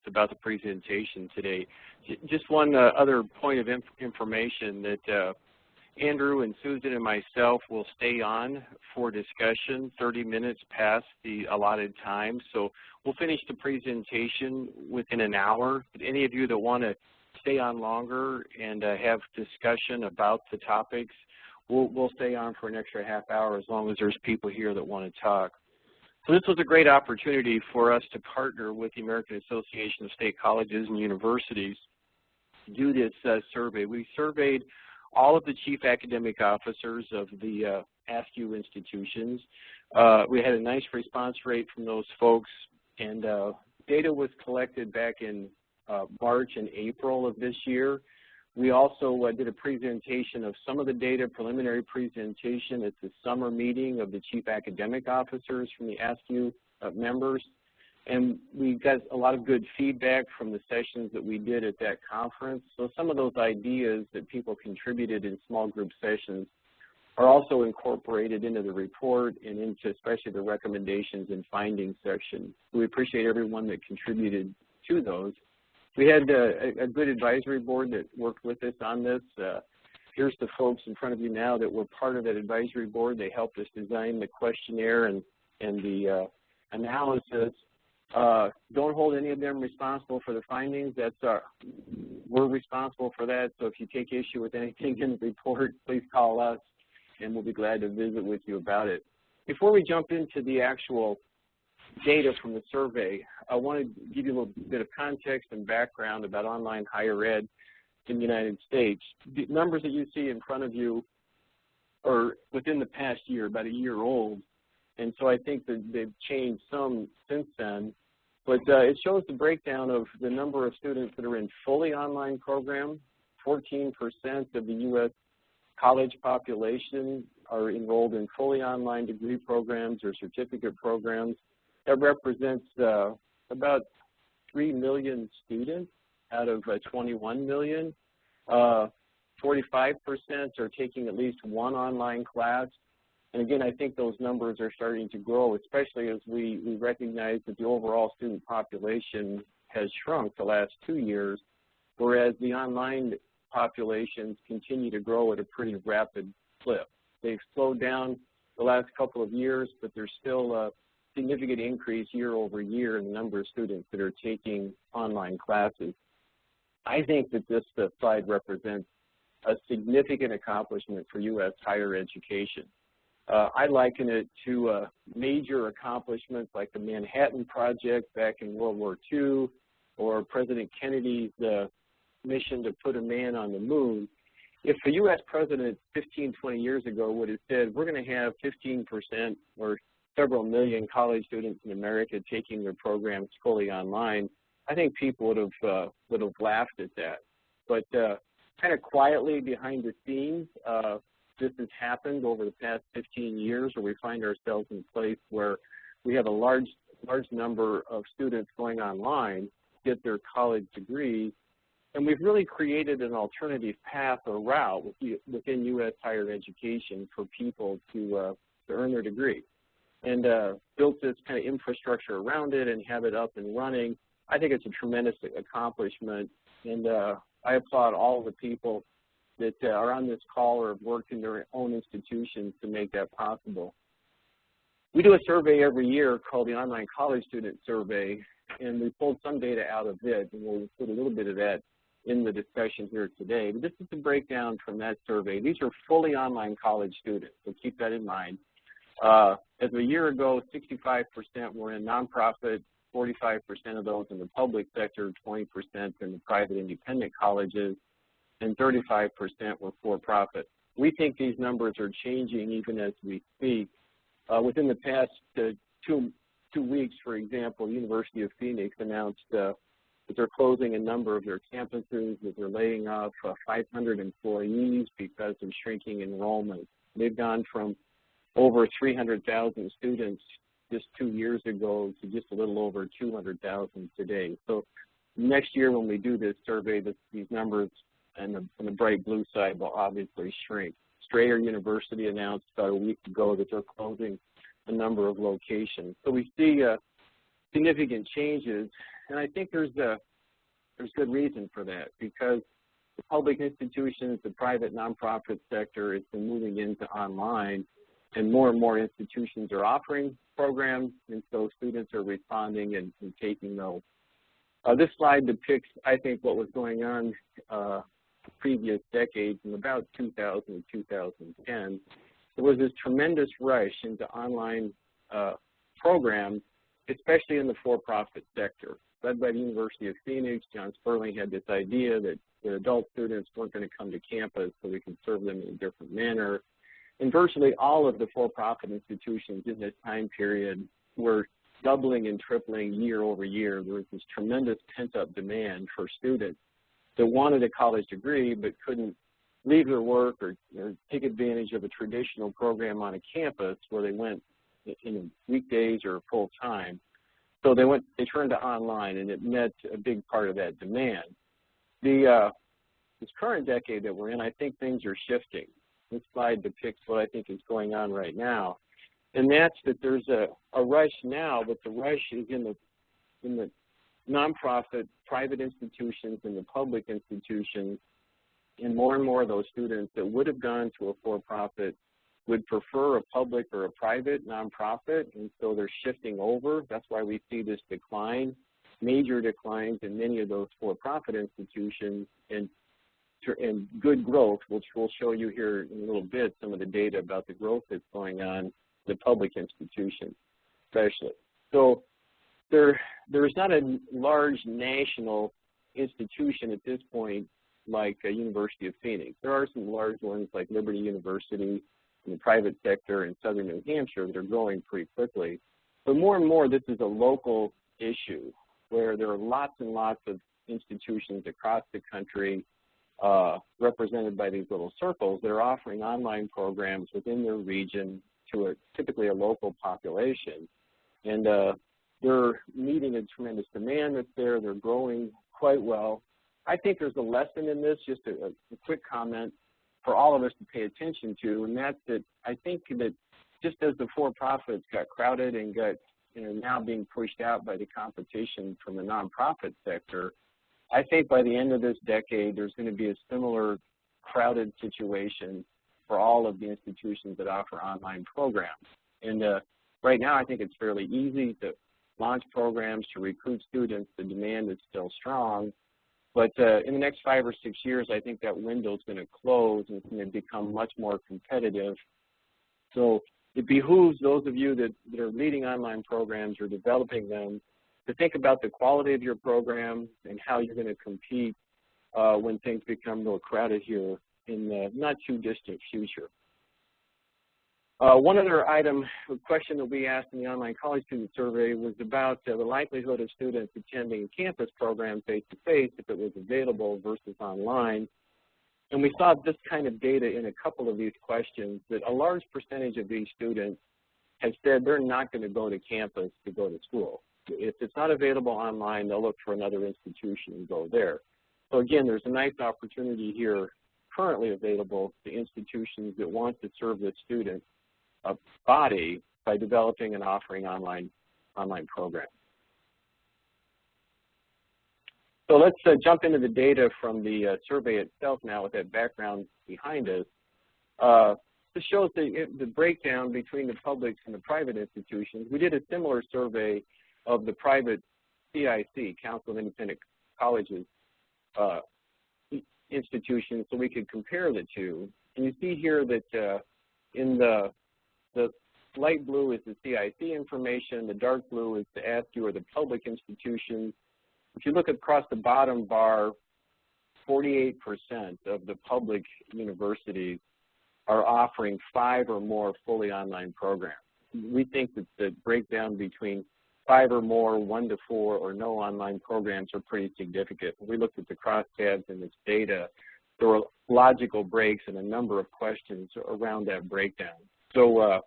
about the presentation today. Just one other point of information that Andrew and Susan and myself will stay on for discussion 30 minutes past the allotted time. So we'll finish the presentation within an hour. But any of you that want to stay on longer and have discussion about the topics, we'll stay on for an extra half hour as long as there's people here that want to talk. So this was a great opportunity for us to partner with the American Association of State Colleges and Universities to do this survey. We surveyed all of the chief academic officers of the AASCU institutions. We had a nice response rate from those folks, and data was collected back in March and April of this year. We also did a presentation of some of the data, preliminary presentation at the summer meeting of the chief academic officers from the AASCU members. And we got a lot of good feedback from the sessions that we did at that conference. So some of those ideas that people contributed in small group sessions are also incorporated into the report and into especially the recommendations and findings section. We appreciate everyone that contributed to those. We had a good advisory board that worked with us on this. Here's the folks in front of you now that were part of that advisory board. They helped us design the questionnaire and the analysis. Don't hold any of them responsible for the findings. We're responsible for that. So if you take issue with anything in the report, please call us, and we'll be glad to visit with you about it. Before we jump into the actual data from the survey, I want to give you a little bit of context and background about online higher ed in the United States. The numbers that you see in front of you are within the past year, about a year old, and so I think that they've changed some since then. But it shows the breakdown of the number of students that are in fully online programs. 14% of the U.S. college population are enrolled in fully online degree programs or certificate programs. That represents about 3 million students out of 21 million. 45% are taking at least one online class. And again, I think those numbers are starting to grow, especially as we recognize that the overall student population has shrunk the last 2 years, whereas the online populations continue to grow at a pretty rapid clip. They've slowed down the last couple of years, but there's still a significant increase year over year in the number of students that are taking online classes. I think that this slide represents a significant accomplishment for U.S. higher education. I liken it to major accomplishments like the Manhattan Project back in World War II, or President Kennedy's mission to put a man on the moon. If a U.S. president 15, 20 years ago would have said, we're going to have 15% or several million college students in America taking their programs fully online, I think people would have laughed at that. But kind of quietly behind the scenes, this has happened over the past 15 years, where we find ourselves in a place where we have a large number of students going online, get their college degrees, and we've really created an alternative path or route within U.S. higher education for people to earn their degree. And built this kind of infrastructure around it and have it up and running. I think it's a tremendous accomplishment, and I applaud all of the people that are on this call or have worked in their own institutions to make that possible. We do a survey every year called the Online College Student Survey, and we pulled some data out of it, and we'll put a little bit of that in the discussion here today. But this is the breakdown from that survey. These are fully online college students, so keep that in mind. As of a year ago, 65% were in nonprofit, 45% of those in the public sector, 20% in the private independent colleges, and 35% were for-profit. We think these numbers are changing even as we speak. Within the past two weeks, for example, University of Phoenix announced that they're closing a number of their campuses, that they're laying off 500 employees because of shrinking enrollment. They've gone from over 300,000 students just 2 years ago to just a little over 200,000 today. So next year when we do this survey, these numbers on the bright blue side will obviously shrink. Strayer University announced about a week ago that they're closing a number of locations. So we see significant changes and I think there's good reason for that, because the public institutions, the private nonprofit sector has been moving into online, and more institutions are offering programs, and so students are responding and taking those. This slide depicts, I think, what was going on previous decades. In about 2000 and 2010, there was this tremendous rush into online programs, especially in the for-profit sector. Led by the University of Phoenix, John Sperling had this idea that the adult students weren't going to come to campus, so we can serve them in a different manner. And virtually all of the for-profit institutions in this time period were doubling and tripling year over year. There was this tremendous pent-up demand for students that wanted a college degree but couldn't leave their work or take advantage of a traditional program on a campus where they went in weekdays or full time. So they turned to online, and it met a big part of that demand. This current decade that we're in, I think things are shifting. This slide depicts what I think is going on right now, and that's that there's a rush now, but the rush is in the nonprofit, private institutions, and the public institutions, and more of those students that would have gone to a for-profit would prefer a public or a private nonprofit, and so they're shifting over. That's why we see this decline, major declines in many of those for-profit institutions, and good growth, which we'll show you here in a little bit, some of the data about the growth that's going on in the public institutions, especially. So there's not a large national institution at this point like University of Phoenix. There are some large ones like Liberty University in the private sector in southern New Hampshire that are growing pretty quickly. But more and more, this is a local issue where there are lots and lots of institutions across the country represented by these little circles that are offering online programs within their region to typically a local population. And they're meeting a tremendous demand that's there. They're growing quite well. I think there's a lesson in this, just a quick comment for all of us to pay attention to, and that's that I think that just as the for-profits got crowded and got now being pushed out by the competition from the nonprofit sector, I think by the end of this decade there's going to be a similar crowded situation for all of the institutions that offer online programs. And right now I think it's fairly easy to launch programs, to recruit students. The demand is still strong. But in the next 5 or 6 years, I think that window is going to close and it's going to become much more competitive. So it behooves those of you that are leading online programs or developing them to think about the quality of your program and how you're going to compete when things become more crowded here in the not too distant future. One other item, a question that we asked in the online college student survey was about the likelihood of students attending campus programs face-to-face if it was available versus online. And we saw this kind of data in a couple of these questions, that a large percentage of these students have said they're not going to go to campus to go to school. If it's not available online, they'll look for another institution and go there. So again, there's a nice opportunity here currently available to institutions that want to serve the student body by developing and offering online programs. So let's jump into the data from the survey itself now with that background behind us. This shows the breakdown between the public and the private institutions. We did a similar survey of the private CIC, Council of Independent Colleges, institutions, so we could compare the two. And you see here that in the light blue is the CIC information, the dark blue is the AASCU or the public institutions. If you look across the bottom bar, 48% of the public universities are offering 5 or more fully online programs. We think that the breakdown between 5 or more, 1 to 4, or no online programs are pretty significant. When we looked at the crosstabs in this data, there were logical breaks in a number of questions around that breakdown. So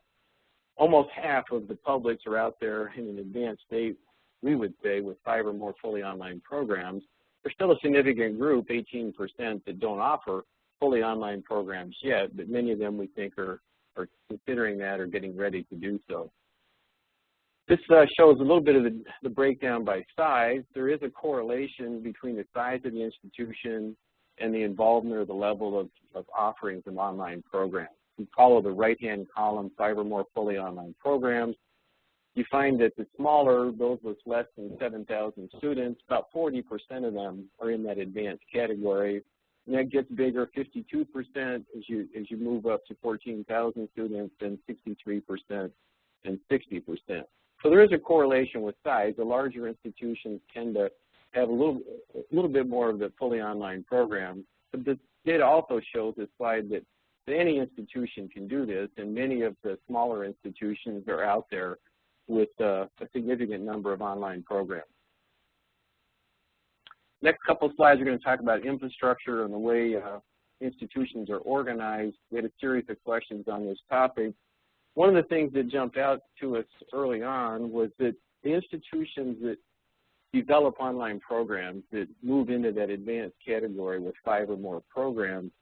almost half of the publics are out there in an advanced state, we would say, with 5 or more fully online programs. There's still a significant group, 18%, that don't offer fully online programs yet, but many of them we think are considering that or getting ready to do so. This shows a little bit of the breakdown by size. There is a correlation between the size of the institution and the involvement or the level of offerings in online programs. You follow the right-hand column, 5 or more fully online programs. You find that the smaller, those with less than 7,000 students, about 40% of them are in that advanced category. And that gets bigger, 52% as you move up to 14,000 students, and 63% and 60%. So there is a correlation with size. The larger institutions tend to have a little bit more of the fully online program. But the data also shows this slide that any institution can do this, and many of the smaller institutions are out there with a significant number of online programs. Next couple slides, we're going to talk about infrastructure and the way institutions are organized. We had a series of questions on this topic. One of the things that jumped out to us early on was that the institutions that develop online programs that move into that advanced category with 5 or more programs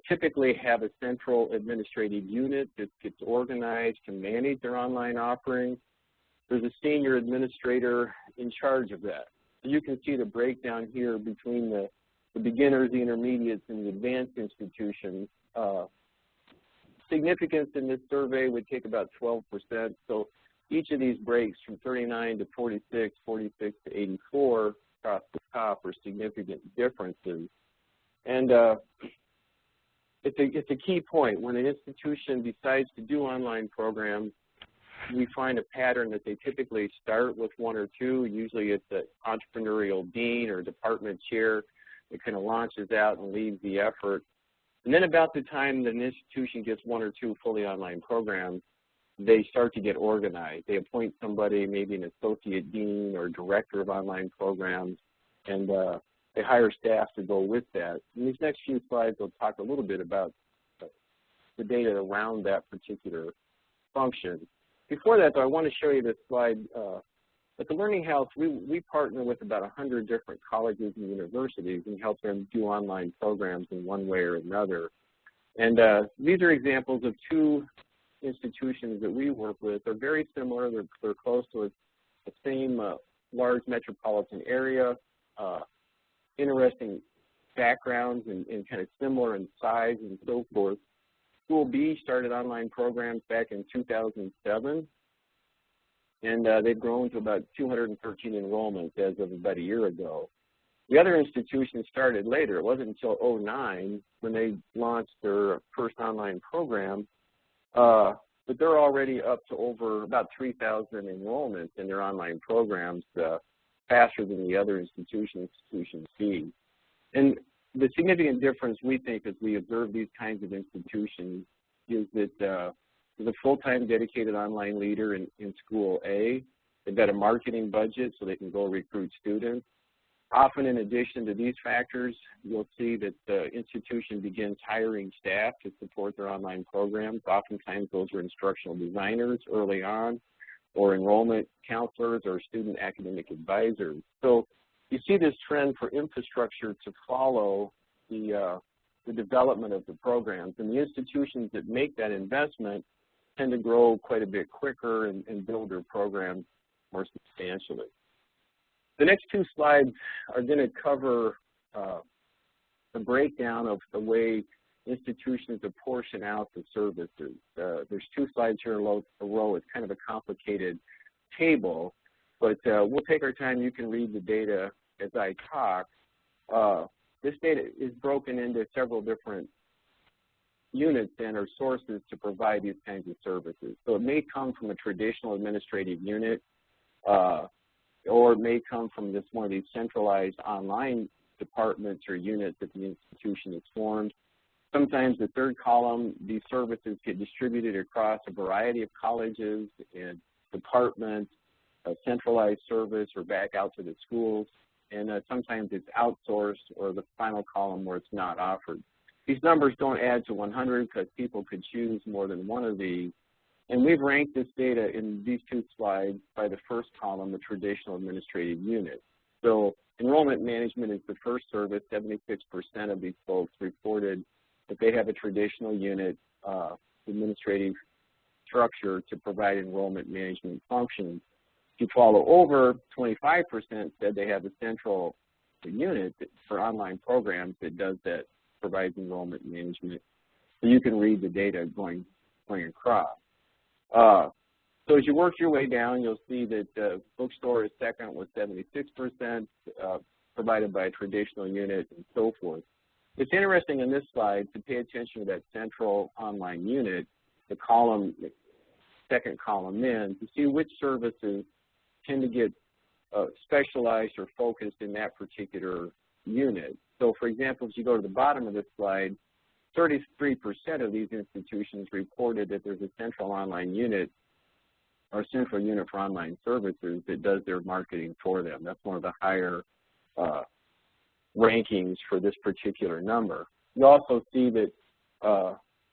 typically have a central administrative unit that gets organized to manage their online offerings. There's a senior administrator in charge of that. So you can see the breakdown here between the beginners, the intermediates, and the advanced institutions. Significance in this survey would take about 12%. So each of these breaks from 39 to 46, 46 to 84 across the top are significant differences. And it's a key point. When an institution decides to do online programs, we find a pattern that they typically start with 1 or 2. Usually it's an entrepreneurial dean or department chair that kind of launches out and leads the effort. And then about the time that an institution gets 1 or 2 fully online programs, they start to get organized. They appoint somebody, maybe an associate dean or director of online programs, and they hire staff to go with that. In these next few slides, we'll talk a little bit about the data around that particular function. Before that, though, I want to show you this slide. At the Learning House, we partner with about 100 different colleges and universities and help them do online programs in one way or another. And these are examples of 2 institutions that we work with. They're very similar. They're close to the same large metropolitan area, interesting backgrounds and kind of similar in size and so forth. School B started online programs back in 2007, and they've grown to about 213 enrollments as of about a year ago. The other institutions started later. It wasn't until 2009 when they launched their first online program, but they're already up to over about 3,000 enrollments in their online programs, faster than the other institution C. And the significant difference we think as we observe these kinds of institutions is that there's a full-time dedicated online leader in school A. They've got a marketing budget so they can go recruit students. Often in addition to these factors, you'll see that the institution begins hiring staff to support their online programs. Oftentimes those are instructional designers early on, or enrollment counselors or student academic advisors. So you see this trend for infrastructure to follow the development of the programs. And the institutions that make that investment tend to grow quite a bit quicker and build their programs more substantially. The next 2 slides are going to cover the breakdown of the way institutions apportion out the services. There's 2 slides here in a row. It's kind of a complicated table, but we'll take our time. You can read the data as I talk. This data is broken into several different units and or sources to provide these kinds of services. So it may come from a traditional administrative unit, or it may come from one of these centralized online departments or units that the institution has formed. Sometimes the 3rd column, these services get distributed across a variety of colleges and departments, a centralized service, or back out to the schools. And sometimes it's outsourced, or the final column where it's not offered. These numbers don't add to 100 because people could choose more than one of these. And we've ranked this data in these 2 slides by the 1st column, the traditional administrative unit. So enrollment management is the first service. 76% of these folks reported that they have a traditional unit, administrative structure to provide enrollment management functions. If you follow over, 25% said they have a central unit for online programs that does that, provides enrollment management. So you can read the data going across. So as you work your way down, you'll see that bookstore is second with 76%, provided by a traditional unit and so forth. It's interesting in this slide to pay attention to that central online unit, the column, second column in, to see which services tend to get specialized or focused in that particular unit. So for example, if you go to the bottom of this slide, 33% of these institutions reported that there's a central online unit or central unit for online services that does their marketing for them. That's one of the higher rankings for this particular number. You also see that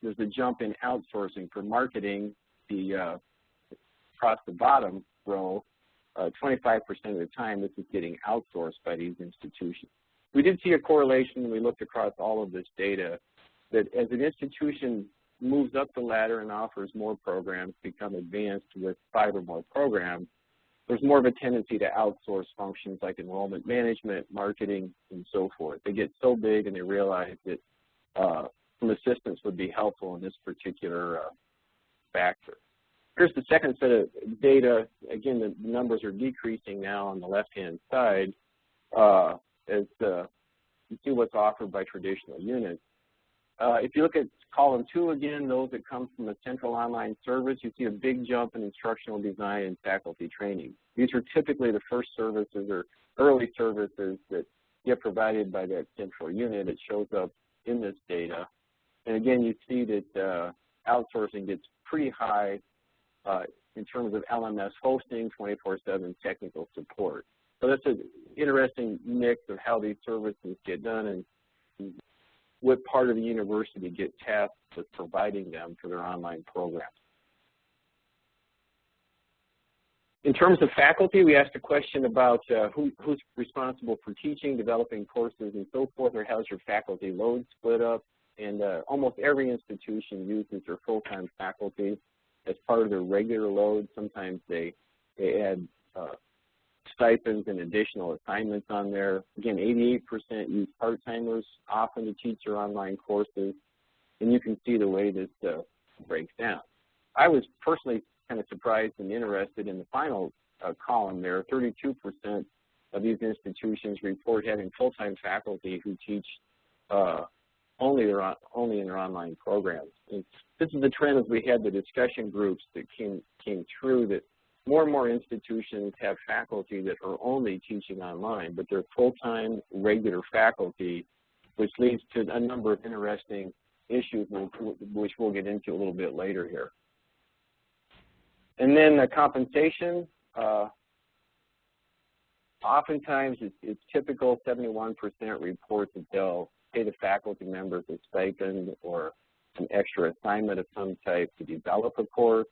there's a jump in outsourcing for marketing. Across the bottom row, 25% of the time this is getting outsourced by these institutions. We did see a correlation when we looked across all of this data that as an institution moves up the ladder and offers more programs, become advanced with 5 or more programs, there's more of a tendency to outsource functions like enrollment management, marketing, and so forth. They get so big and they realize that some assistance would be helpful in this particular factor. Here's the second set of data. Again, the numbers are decreasing now on the left-hand side as you see what's offered by traditional units. If you look at column 2 again, those that come from a central online service, you see a big jump in instructional design and faculty training. These are typically the first services or early services that get provided by that central unit. It shows up in this data. And again, you see that outsourcing gets pretty high in terms of LMS hosting, 24/7 technical support. So that's an interesting mix of how these services get done and what part of the university get tasked with providing them for their online programs. In terms of faculty, we asked a question about who's responsible for teaching, developing courses, and so forth, or how's your faculty load split up. And almost every institution uses their full-time faculty as part of their regular load. Sometimes they add stipends and additional assignments on there. Again, 88% use part-timers often to teach their online courses, and you can see the way this breaks down. I was personally kind of surprised and interested in the final column there. 32% of these institutions report having full-time faculty who teach only in their online programs. And this is the trend as we had the discussion groups that came through, that more and more institutions have faculty that are only teaching online, but they're full-time, regular faculty, which leads to a number of interesting issues which we'll get into a little bit later here. And then the compensation, oftentimes it's typical, 71% report that they'll pay the faculty members a stipend or an extra assignment of some type to develop a course,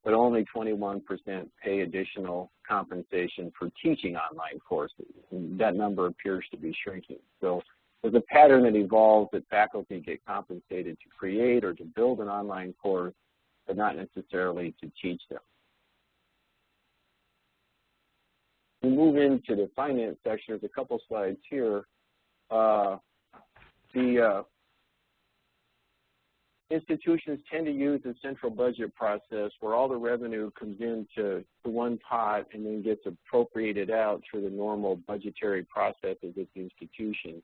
but only 21% pay additional compensation for teaching online courses. And that number appears to be shrinking. So there's a pattern that evolves that faculty get compensated to create or to build an online course, but not necessarily to teach them. We move into the finance section. There's a couple slides here. The institutions tend to use a central budget process where all the revenue comes into one pot and then gets appropriated out through the normal budgetary processes at the institution.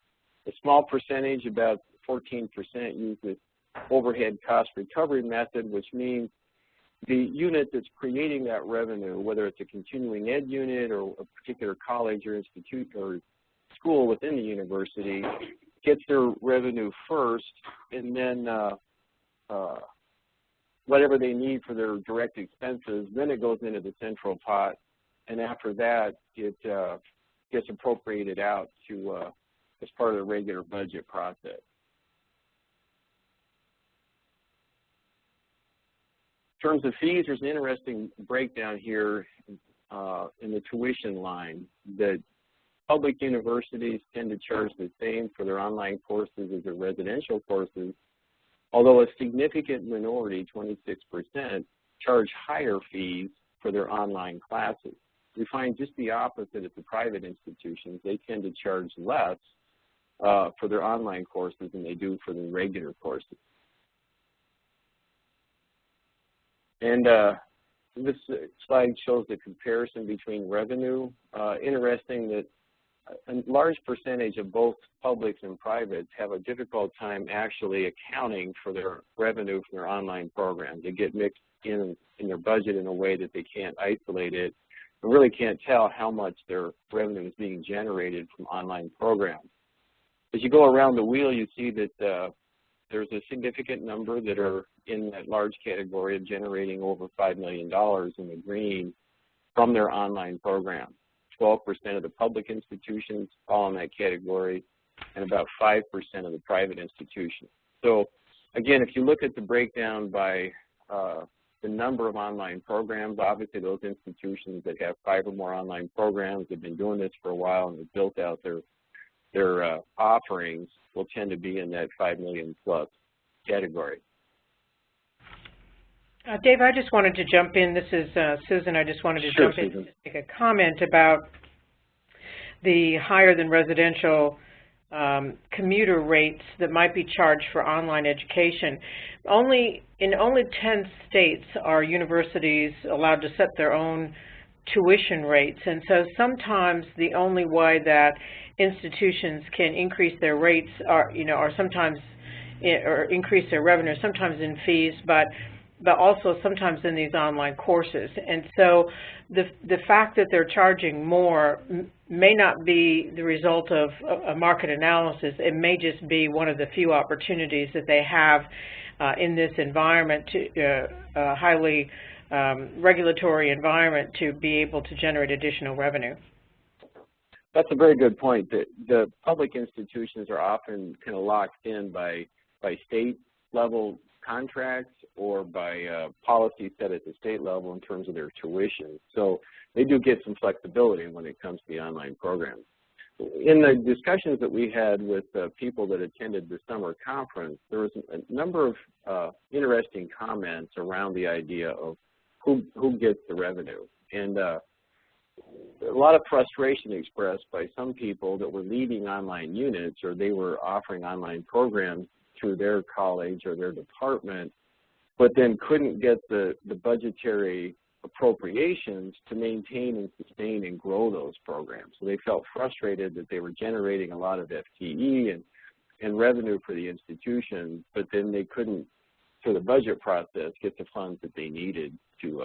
A small percentage, about 14%, use this overhead cost recovery method, which means the unit that's creating that revenue, whether it's a continuing ed unit or a particular college or institute or school within the university, gets their revenue first, and then whatever they need for their direct expenses, then it goes into the central pot, and after that, it gets appropriated out to as part of the regular budget process. In terms of fees, there's an interesting breakdown here in the tuition line that public universities tend to charge the same for their online courses as their residential courses, although a significant minority, 26%, charge higher fees for their online classes. We find just the opposite at the private institutions. They tend to charge less for their online courses than they do for the regular courses. And this slide shows the comparison between revenue. Interesting that a large percentage of both publics and privates have a difficult time actually accounting for their revenue from their online programs. They get mixed in their budget in a way that they can't isolate it and really can't tell how much their revenue is being generated from online programs. As you go around the wheel, you see that there's a significant number that are in that large category of generating over $5 million in the green from their online programs. 12% of the public institutions fall in that category, and about 5% of the private institutions. So again, if you look at the breakdown by the number of online programs, obviously those institutions that have 5 or more online programs have been doing this for a while and have built out their offerings will tend to be in that 5 million plus category. Dave, I just wanted to jump in. This is Susan. I just wanted to jump in and make a comment about the higher than residential commuter rates that might be charged for online education. In only 10 states are universities allowed to set their own tuition rates, and so sometimes the only way that institutions can increase their rates are sometimes or increase their revenue, sometimes in fees, but also sometimes in these online courses. And so the fact that they're charging more may not be the result of a market analysis. It may just be one of the few opportunities that they have in this environment, highly regulatory environment, to be able to generate additional revenue. That's a very good point. The public institutions are often kind of locked in by state level contracts or by policy set at the state level in terms of their tuition. So they do get some flexibility when it comes to the online programs. In the discussions that we had with people that attended the summer conference, there was a number of interesting comments around the idea of who gets the revenue. And a lot of frustration expressed by some people that were leading online units, or they were offering online programs through their college or their department, but then couldn't get the budgetary appropriations to maintain and sustain and grow those programs. So they felt frustrated that they were generating a lot of FTE and revenue for the institution, but then they couldn't, through the budget process, get the funds that they needed to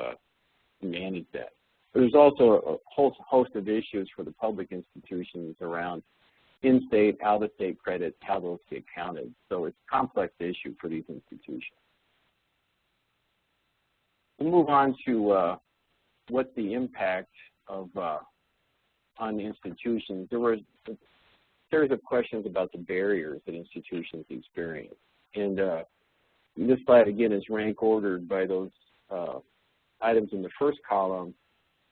manage that. There's also a host of issues for the public institutions around in-state, out-of-state credits, how those get counted. So it's a complex issue for these institutions. We'll move on to what's the impact of on the institutions. There were a series of questions about the barriers that institutions experience. And this slide, again, is rank ordered by those items in the first column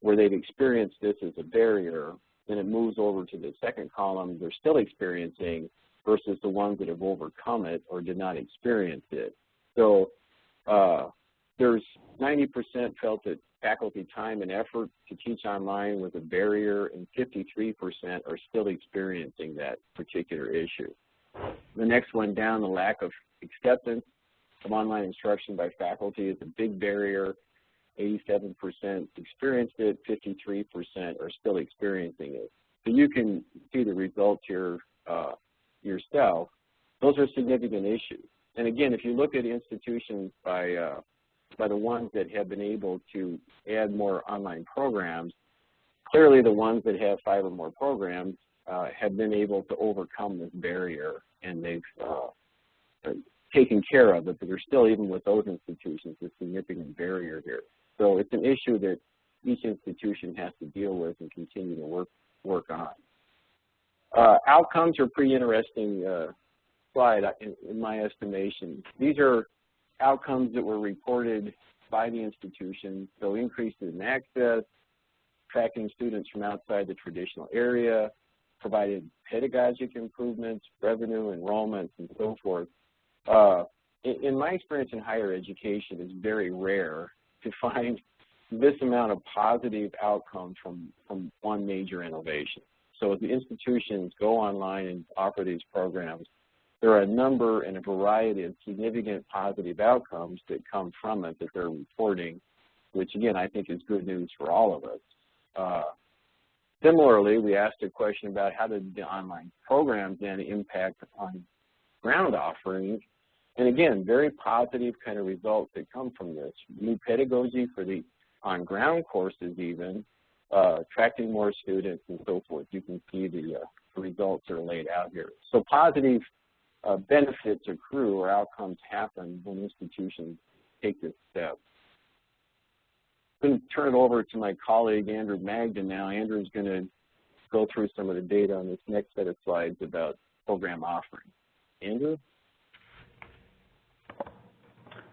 where they've experienced this as a barrier. Then it moves over to the second column they're still experiencing versus the ones that have overcome it or did not experience it. So there's 90% felt that faculty time and effort to teach online was a barrier, and 53% are still experiencing that particular issue. The next one down, the lack of acceptance of online instruction by faculty is a big barrier. 87% experienced it, 53% are still experiencing it. So you can see the results here yourself. Those are significant issues. And again, if you look at institutions by the ones that have been able to add more online programs, clearly the ones that have 5 or more programs have been able to overcome this barrier, and they've taken care of it, but there's still, even with those institutions, a significant barrier here. So it's an issue that each institution has to deal with and continue to work on. Outcomes are a pretty interesting slide in my estimation. These are outcomes that were reported by the institution, so increases in access, attracting students from outside the traditional area, provided pedagogic improvements, revenue, enrollments, and so forth. In my experience in higher education, it's very rare to find this amount of positive outcomes from one major innovation. So as the institutions go online and offer these programs, there are a number and a variety of significant positive outcomes that come from it that they're reporting, which again I think is good news for all of us. Similarly, we asked a question about how did the online programs then impact on ground offerings, and again, very positive kind of results that come from this. New pedagogy for the on-ground courses even, attracting more students and so forth. You can see the results are laid out here. So positive benefits accrue or outcomes happen when institutions take this step. I'm going to turn it over to my colleague Andrew Magden now. Andrew's going to go through some of the data on this next set of slides about program offerings. Andrew?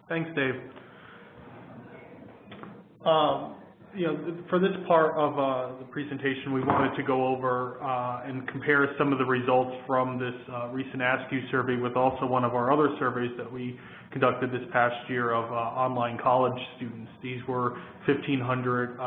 Thanks, Dave. For this part of the presentation, we wanted to go over and compare some of the results from this recent AASCU survey with also one of our other surveys that we conducted this past year of online college students. These were 1,500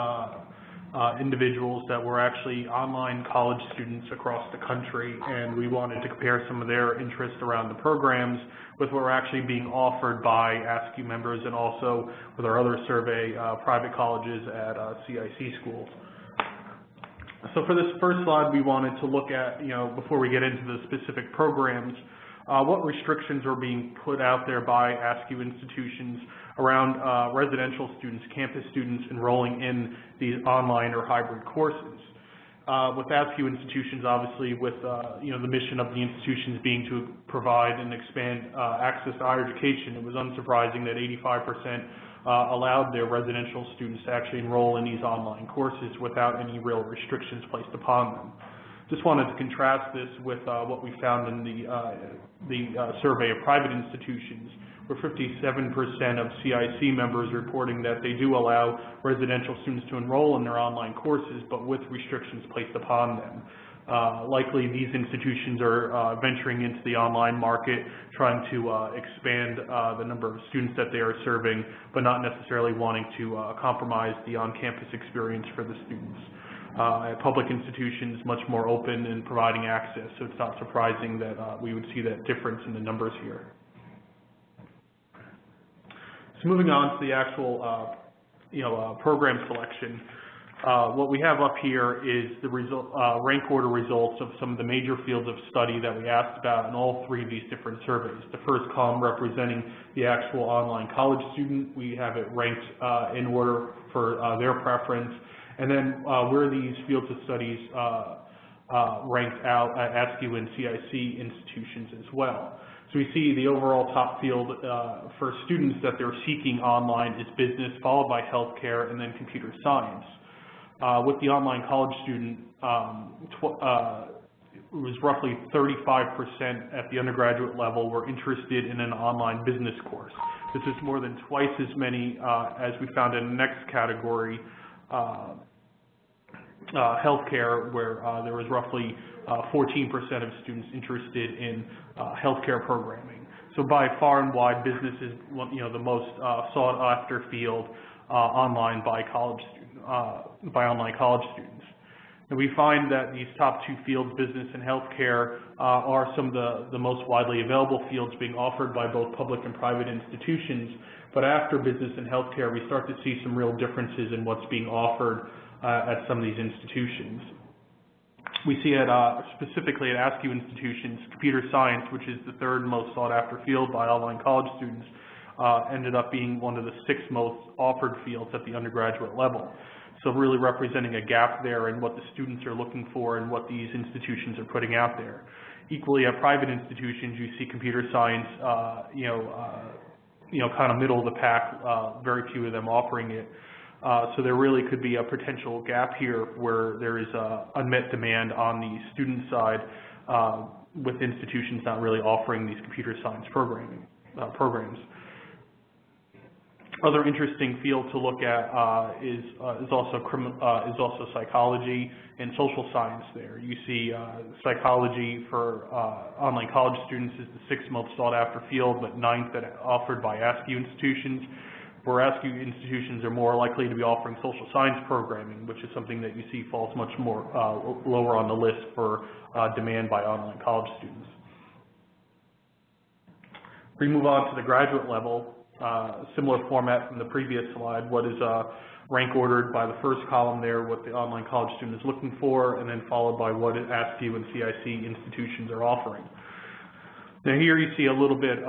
individuals that were actually online college students across the country, and we wanted to compare some of their interest around the programs with what were actually being offered by AASCU members and also with our other survey, private colleges at CIC schools. So for this first slide, we wanted to look at, before we get into the specific programs, what restrictions are being put out there by AASCU institutions around residential students, campus students enrolling in these online or hybrid courses. With AASCU institutions, obviously, with the mission of the institutions being to provide and expand access to higher education, it was unsurprising that 85% allowed their residential students to actually enroll in these online courses without any real restrictions placed upon them. Just wanted to contrast this with what we found in the survey of private institutions, where 57% of CIC members reporting that they do allow residential students to enroll in their online courses, but with restrictions placed upon them. Likely these institutions are venturing into the online market, trying to expand the number of students that they are serving, but not necessarily wanting to compromise the on-campus experience for the students. At public institutions, much more open in providing access, so it's not surprising that we would see that difference in the numbers here. So moving on to the actual program selection, what we have up here is the rank order results of some of the major fields of study that we asked about in all three of these different surveys. The first column representing the actual online college student, we have it ranked in order for their preference. And then where these fields of studies ranked out at AASCU and CIC institutions as well. So we see the overall top field for students that they're seeking online is business, followed by healthcare, and then computer science. With the online college student, it was roughly 35% at the undergraduate level were interested in an online business course. This is more than twice as many as we found in the next category, healthcare, where there was roughly 14% of students interested in healthcare programming. So by far and wide, business is the most sought after field online by online college students. And we find that these top two fields, business and healthcare, are some of the most widely available fields being offered by both public and private institutions. But after business and healthcare, we start to see some real differences in what's being offered at some of these institutions. We see specifically at AASCU institutions, computer science, which is the third most sought after field by online college students, ended up being one of the 6 most offered fields at the undergraduate level. So really representing a gap there in what the students are looking for and what these institutions are putting out there. Equally, at private institutions, you see computer science, kind of middle of the pack, very few of them offering it. So there really could be a potential gap here where there is unmet demand on the student side with institutions not really offering these computer science programs. Other interesting field to look at is also psychology and social science there. You see psychology for online college students is the 6th most sought after field, but 9th offered by AASCU institutions. where AASCU institutions are more likely to be offering social science programming, which is something that you see falls much more lower on the list for demand by online college students. If we move on to the graduate level, similar format from the previous slide. What is rank ordered by the first column there, what the online college student is looking for, and then followed by what AASCU and CIC institutions are offering. Now here you see a little bit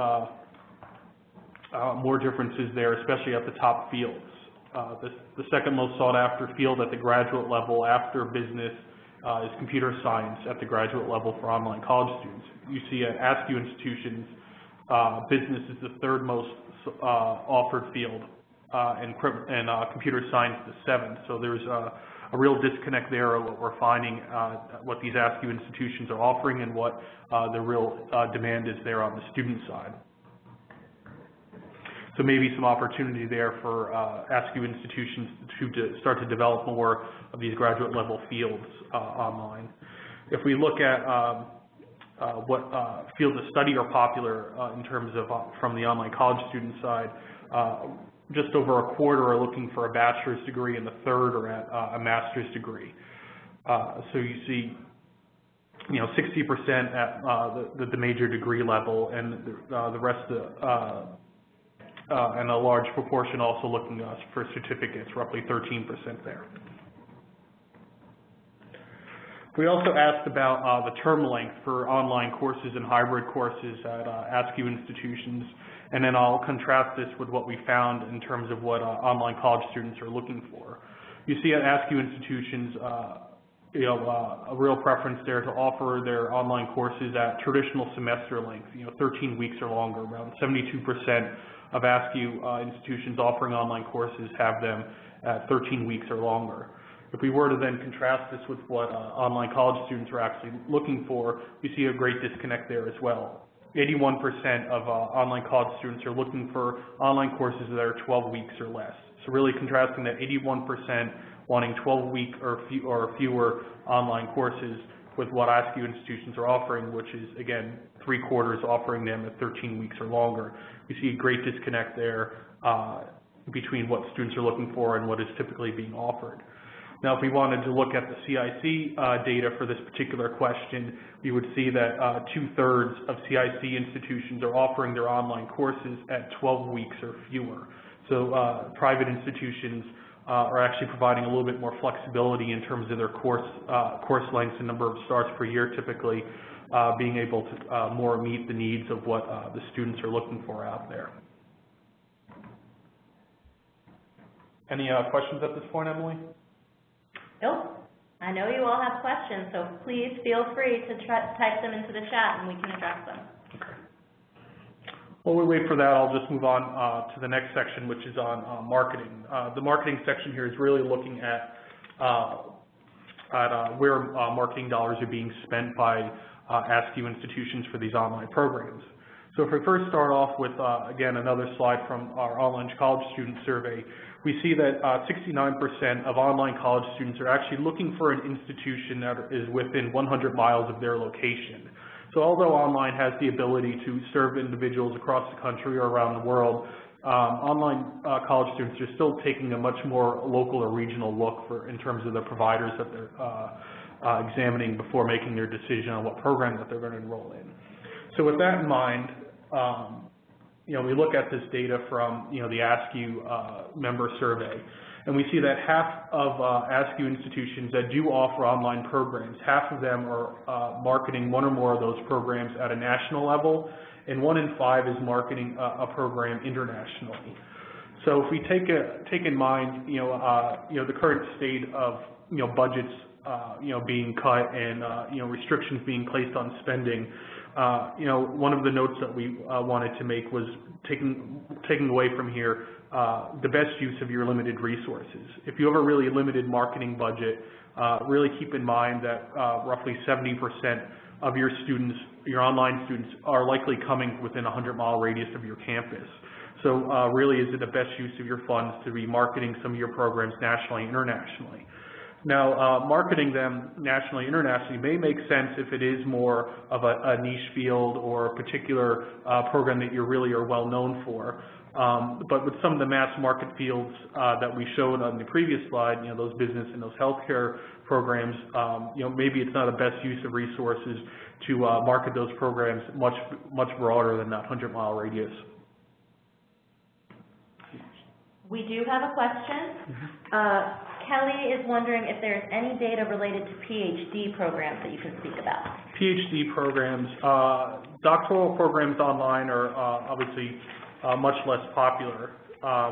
more differences there, especially at the top fields. The second most sought after field at the graduate level after business is computer science at the graduate level for online college students. You see at AASCU institutions, business is the third most offered field, and computer science the seventh. So there's a real disconnect there of what we're finding, what these AASCU institutions are offering and what the real demand is there on the student side. So maybe some opportunity there for AASCU institutions to start to develop more of these graduate level fields online. If we look at what fields of study are popular in terms of from the online college student side, just over a quarter are looking for a bachelor's degree and a third are at a master's degree. So you see, 60% at the major degree level, and the rest and a large proportion also looking for certificates, roughly 13% there. We also asked about the term length for online courses and hybrid courses at AASCU institutions, and then I'll contrast this with what we found in terms of what online college students are looking for. You see at AASCU institutions, a real preference there to offer their online courses at traditional semester length, 13 weeks or longer. Around 72% of AASCU institutions offering online courses have them at 13 weeks or longer. If we were to then contrast this with what online college students are actually looking for, we see a great disconnect there as well. 81% of online college students are looking for online courses that are 12 weeks or less. So really contrasting that 81% wanting 12-week or fewer online courses with what AASCU institutions are offering, which is, again, 3/4 offering them at 13 weeks or longer. We see a great disconnect there between what students are looking for and what is typically being offered. Now, if we wanted to look at the CIC data for this particular question, we would see that 2/3 of CIC institutions are offering their online courses at 12 weeks or fewer. So private institutions are actually providing a little bit more flexibility in terms of their course lengths and number of starts per year, typically being able to more meet the needs of what the students are looking for out there. Any questions at this point, Emily? Nope. I know you all have questions, so please feel free to type them into the chat and we can address them. Okay. While we wait for that, I'll just move on to the next section, which is on marketing. The marketing section here is really looking at where marketing dollars are being spent by AASCU institutions for these online programs. So if we first start off with, again, another slide from our online college student survey, we see that 69% of online college students are actually looking for an institution that is within 100 miles of their location. So although online has the ability to serve individuals across the country or around the world, online college students are still taking a much more local or regional look in terms of the providers that they're examining before making their decision on what program that they're going to enroll in. So with that in mind, we look at this data from the AASCU member survey, and we see that half of AASCU institutions that do offer online programs, half of them are marketing one or more of those programs at a national level, and 1 in 5 is marketing a program internationally. So if we take in mind the current state of budgets being cut and restrictions being placed on spending, one of the notes that we wanted to make was taking away from here the best use of your limited resources. If you have a really limited marketing budget, really keep in mind that roughly 70% of your students, your online students, are likely coming within a 100-mile radius of your campus. So really, is it the best use of your funds to be marketing some of your programs nationally and internationally? Now, marketing them nationally, internationally may make sense if it is more of a niche field or a particular program that you really are well known for. But with some of the mass market fields that we showed on the previous slide, those business and those healthcare programs, maybe it's not the best use of resources to market those programs much broader than that 100-mile radius. We do have a question. Kelly is wondering if there's any data related to PhD programs that you can speak about. PhD programs, doctoral programs online are obviously much less popular.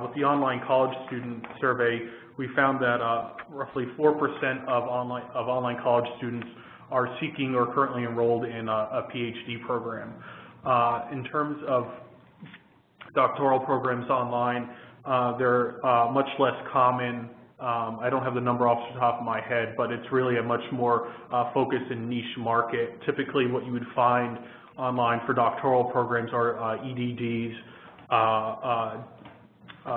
With the online college student survey, we found that roughly 4% of online college students are seeking or currently enrolled in a PhD program. In terms of doctoral programs online, they're much less common. I don't have the number off the top of my head, but it's really a much more focused and niche market. Typically what you would find online for doctoral programs are EDDs,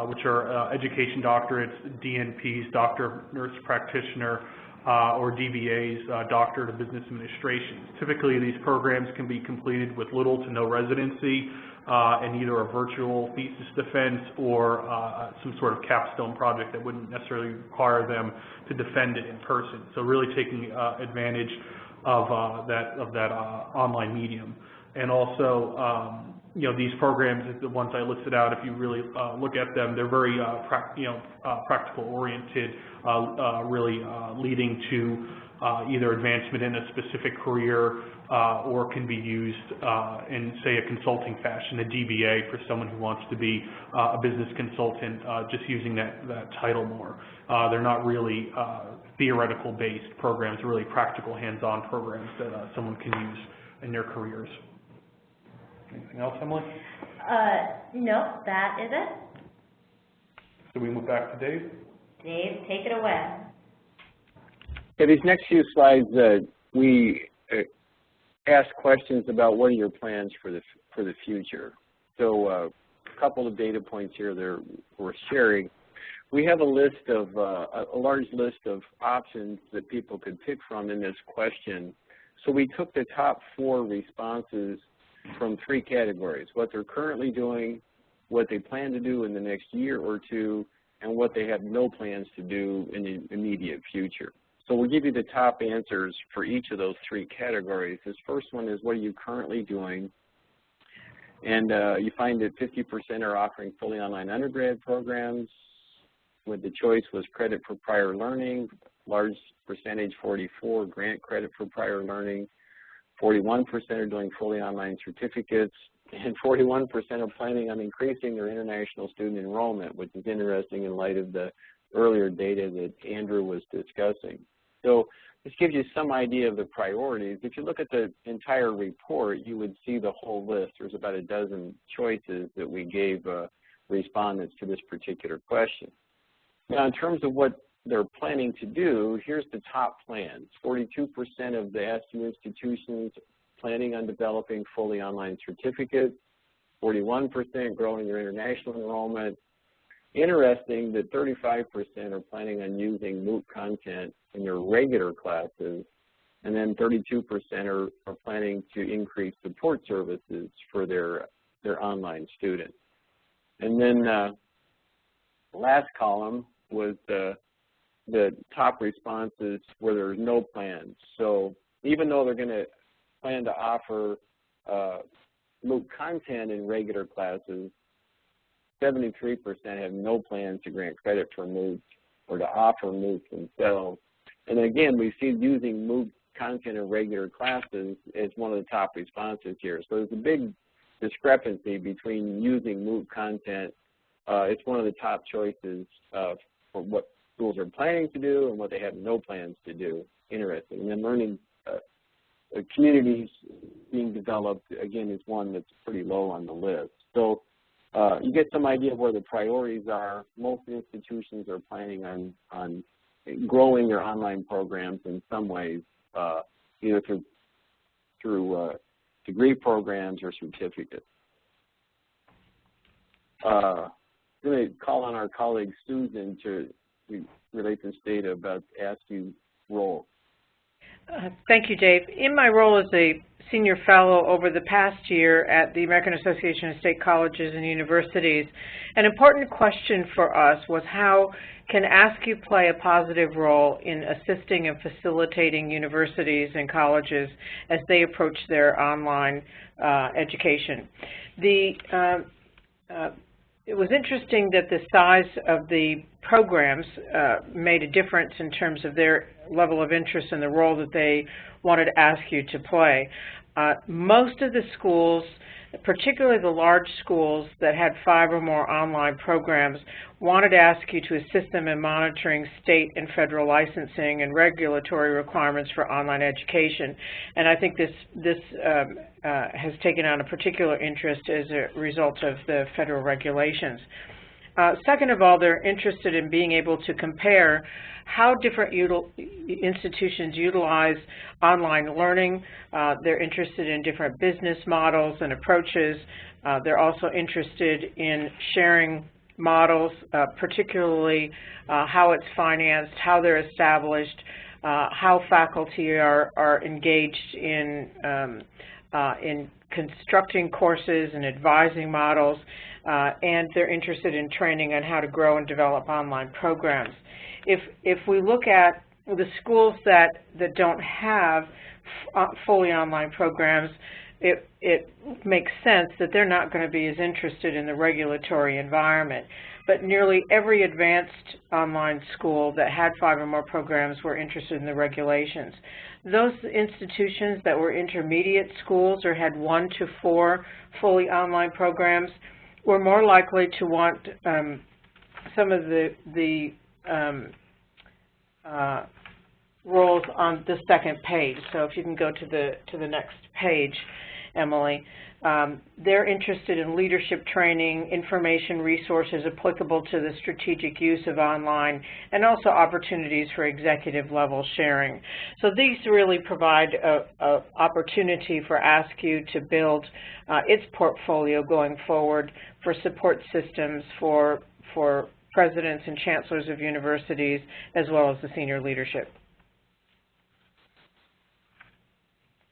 which are education doctorates, DNPs, Doctor of Nurse Practitioner, or DBAs, Doctor of Business Administration. Typically these programs can be completed with little to no residency and either a virtual thesis defense or some sort of capstone project that wouldn't necessarily require them to defend it in person. So really taking advantage of that online medium. And also, these programs, the ones I listed out, if you really look at them, they're very practical oriented, really leading to either advancement in a specific career or can be used in, say, a consulting fashion, a DBA for someone who wants to be a business consultant, just using that title more. They're not really theoretical-based programs, they're really practical, hands-on programs that someone can use in their careers. Anything else, Emily? No, that is it. So we move back to Dave? Dave, take it away. Okay, these next few slides, we ask questions about what are your plans for the future. So a couple of data points here that we're sharing. We have a list of a large list of options that people could pick from in this question. So we took the top 4 responses from 3 categories: what they're currently doing, what they plan to do in the next year or 2, and what they have no plans to do in the immediate future. So we'll give you the top answers for each of those 3 categories. This first one is, what are you currently doing? And you find that 50% are offering fully online undergrad programs, with the choice was credit for prior learning, large percentage, 44, grant credit for prior learning, 41% are doing fully online certificates, and 41% are planning on increasing their international student enrollment, which is interesting in light of the earlier data that Andrew was discussing. So this gives you some idea of the priorities. If you look at the entire report, you would see the whole list. There's about a dozen choices that we gave respondents to this particular question. Now, in terms of what they're planning to do, here's the top plans. 42% of the AASCU institutions planning on developing fully online certificates, 41% growing their international enrollment. Interesting that 35% are planning on using MOOC content in their regular classes, and then 32% are planning to increase support services for their online students. And then the last column was the top responses where there's no plans. So even though they're going to plan to offer MOOC content in regular classes, 73% have no plans to grant credit for MOOCs or to offer MOOCs themselves. And again, we see using MOOC content in regular classes as one of the top responses here. So there's a big discrepancy between using MOOC content. It's one of the top choices for what schools are planning to do and what they have no plans to do. Interesting. And then learning communities being developed, again, is one that's pretty low on the list. So you get some idea of where the priorities are. Most institutions are planning on growing their online programs in some ways, either through degree programs or certificates. I'm going to call on our colleague Susan to relate this data about AASCU's role. Thank you, Dave. In my role as a senior fellow over the past year at the American Association of State Colleges and Universities. An important question for us was, how can AASCU play a positive role in assisting and facilitating universities and colleges as they approach their online education? It was interesting that the size of the programs made a difference in terms of their level of interest and the role that they wanted AASCU to play. Most of the schools, particularly the large schools that had 5 or more online programs, wanted AASCU to assist them in monitoring state and federal licensing and regulatory requirements for online education. And I think this has taken on a particular interest as a result of the federal regulations. Second of all, they're interested in being able to compare how different institutions utilize online learning. They're interested in different business models and approaches. They're also interested in sharing models, particularly how it's financed, how they're established, how faculty are engaged in constructing courses and advising models, and they're interested in training on how to grow and develop online programs. If we look at the schools that don't have fully online programs, it makes sense that they're not going to be as interested in the regulatory environment. But nearly every advanced online school that had 5 or more programs were interested in the regulations. Those institutions that were intermediate schools or had 1 to 4 fully online programs were more likely to want some of the roles on the second page. So if you can go to the next page, Emily. They're interested in leadership training, information resources applicable to the strategic use of online, and also opportunities for executive level sharing. So these really provide an opportunity for AASCU to build its portfolio going forward for support systems for presidents and chancellors of universities, as well as the senior leadership.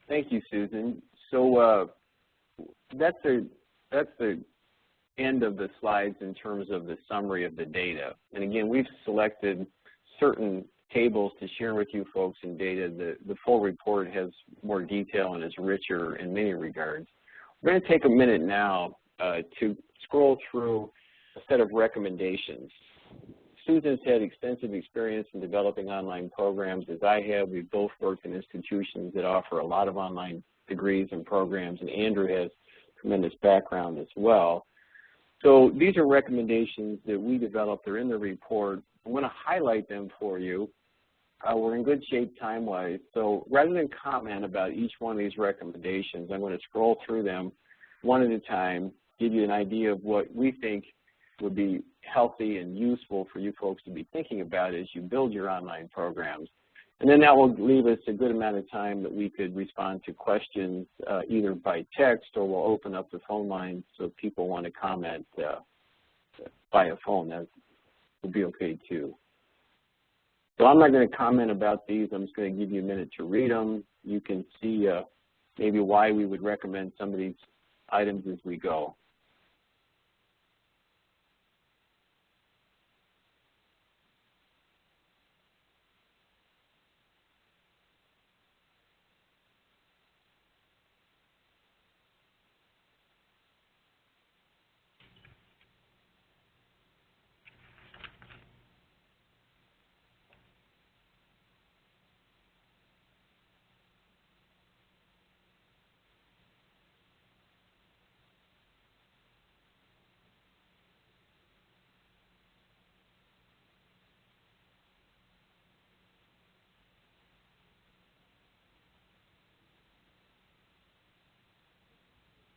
Thank you, Susan. So that's the end of the slides in terms of the summary of the data. And again, we've selected certain tables to share with you folks in data. The full report has more detail and is richer in many regards. We're going to take a minute now to scroll through a set of recommendations. Susan's had extensive experience in developing online programs, as I have. We've both worked in institutions that offer a lot of online degrees and programs, and Andrew has tremendous background as well. So these are recommendations that we developed. They're in the report. I want to highlight them for you. We're in good shape time-wise, so rather than comment about each one of these recommendations, I'm going to scroll through them one at a time, give you an idea of what we think would be healthy and useful for you folks to be thinking about as you build your online programs. And then that will leave us a good amount of time that we could respond to questions either by text, or we'll open up the phone lines so if people want to comment via phone. That would be okay too. So I'm not going to comment about these. I'm just going to give you a minute to read them. You can see maybe why we would recommend some of these items as we go.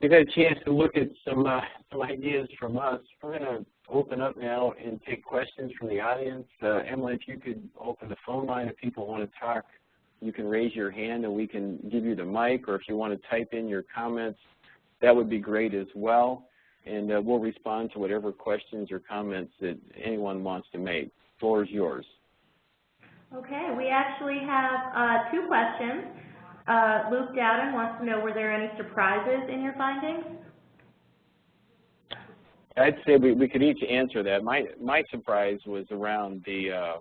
We've had a chance to look at some ideas from us. We're going to open up now and take questions from the audience. Emily, if you could open the phone line. If people want to talk, you can raise your hand and we can give you the mic, or if you want to type in your comments, that would be great as well. And we'll respond to whatever questions or comments that anyone wants to make. The floor is yours. Okay, we actually have 2 questions. Luke Dowden wants to know, were there any surprises in your findings? I'd say we could each answer that. My surprise was around the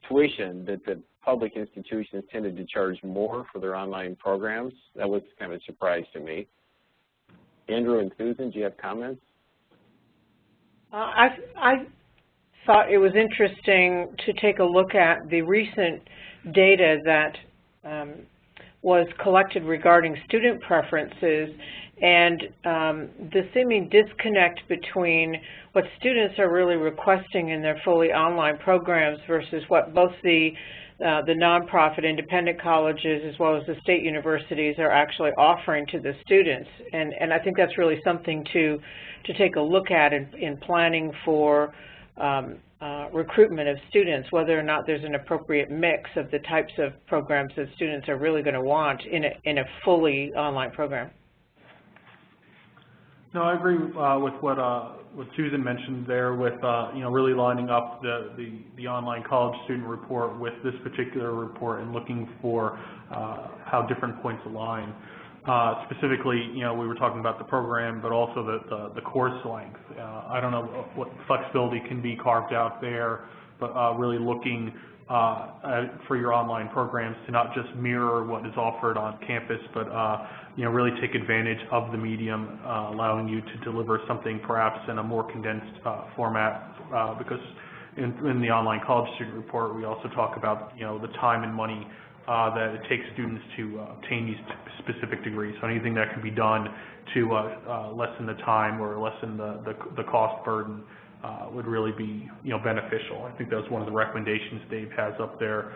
tuition that the public institutions tended to charge more for their online programs. That was kind of a surprise to me. Andrew and Susan, do you have comments? I thought it was interesting to take a look at the recent data that was collected regarding student preferences and the seeming disconnect between what students are really requesting in their fully online programs versus what both the nonprofit independent colleges as well as the state universities are actually offering to the students. And I think that's really something to take a look at in planning for recruitment of students, whether or not there's an appropriate mix of the types of programs that students are really going to want in a fully online program. No, I agree with what Susan mentioned there, with really lining up the online college student report with this particular report and looking for how different points align. Specifically, we were talking about the program, but also the course length. I don't know what flexibility can be carved out there, but really looking for your online programs to not just mirror what is offered on campus, but really take advantage of the medium, allowing you to deliver something perhaps in a more condensed format. Because in the online college student report, we also talk about the time and money that it takes students to obtain these specific degrees. So anything that can be done to lessen the time or lessen the cost burden would really be beneficial. I think that was one of the recommendations Dave has up there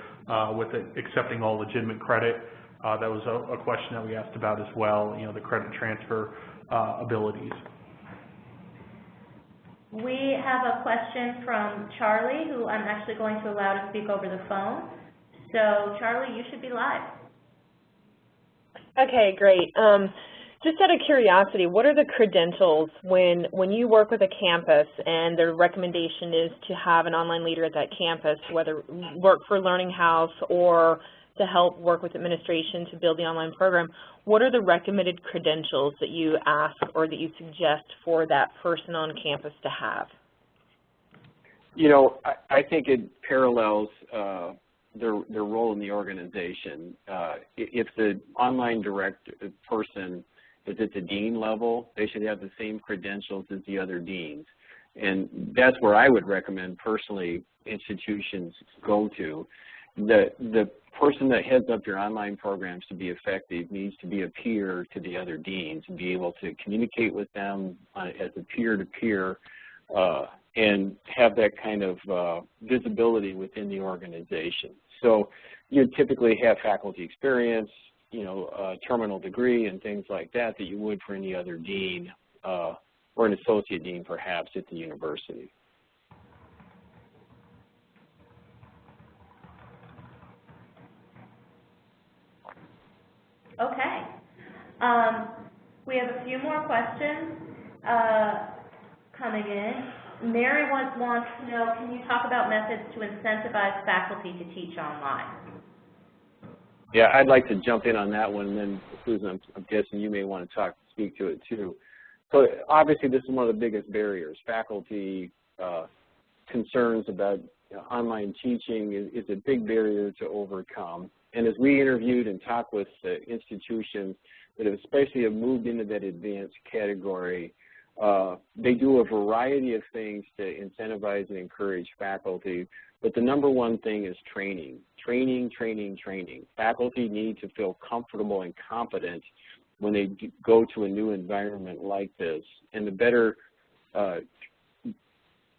with accepting all legitimate credit. That was a question that we asked about as well, the credit transfer abilities. We have a question from Charlie, who I'm actually going to allow to speak over the phone. So Charlie, you should be live. Okay, great. Just out of curiosity, what are the credentials when you work with a campus and the recommendation is to have an online leader at that campus, whether work for Learning House or to help work with administration to build the online program, what are the recommended credentials that you ask or that you suggest for that person on campus to have? I think it parallels their role in the organization. If the online direct person is at the dean level, they should have the same credentials as the other deans. And that's where I would recommend personally institutions go to. The person that heads up your online programs to be effective needs to be a peer to the other deans and be able to communicate with them as a peer-to-peer and have that kind of visibility within the organization. So you typically have faculty experience, a terminal degree and things like that you would for any other dean or an associate dean perhaps at the university. Okay. We have a few more questions coming in. Mary wants to know, can you talk about methods to incentivize faculty to teach online? Yeah, I'd like to jump in on that one, and then Susan, I'm guessing you may want to speak to it too. So obviously this is one of the biggest barriers. Faculty concerns about online teaching is a big barrier to overcome. And as we interviewed and talked with institutions that especially have moved into that advanced category, they do a variety of things to incentivize and encourage faculty, but the number one thing is training. Training. Faculty need to feel comfortable and competent when they go to a new environment like this. And the better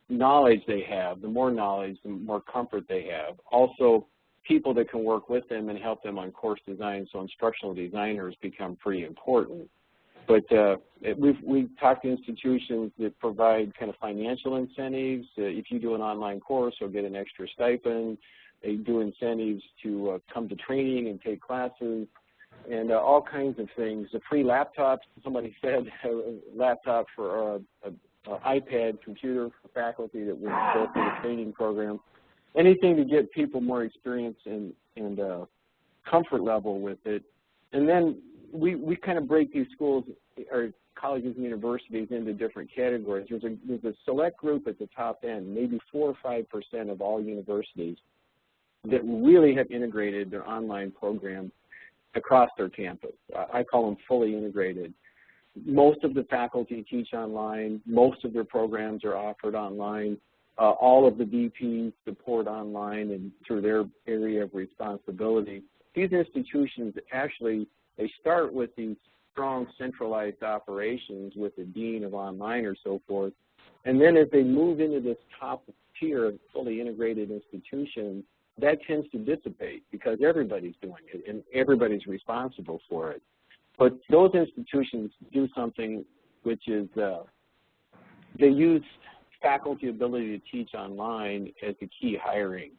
knowledge they have, the more knowledge, the more comfort they have. Also, people that can work with them and help them on course design, so instructional designers become pretty important. But we've talked to institutions that provide kind of financial incentives. If you do an online course, you'll get an extra stipend. They do incentives to come to training and take classes and all kinds of things. The free laptops, somebody said, a laptop for an iPad computer for faculty that would go through the training program. Anything to get people more experience and comfort level with it. And then we kind of break these schools or colleges and universities into different categories. There's a select group at the top end, maybe 4 or 5% of all universities, that really have integrated their online program across their campus. I call them fully integrated. Most of the faculty teach online. Most of their programs are offered online. All of the VPs support online and through their area of responsibility. These institutions actually, they start with these strong centralized operations with a dean of online or so forth. And then as they move into this top tier of fully integrated institutions, that tends to dissipate because everybody's doing it and everybody's responsible for it. But those institutions do something which is they use faculty ability to teach online as the key hiring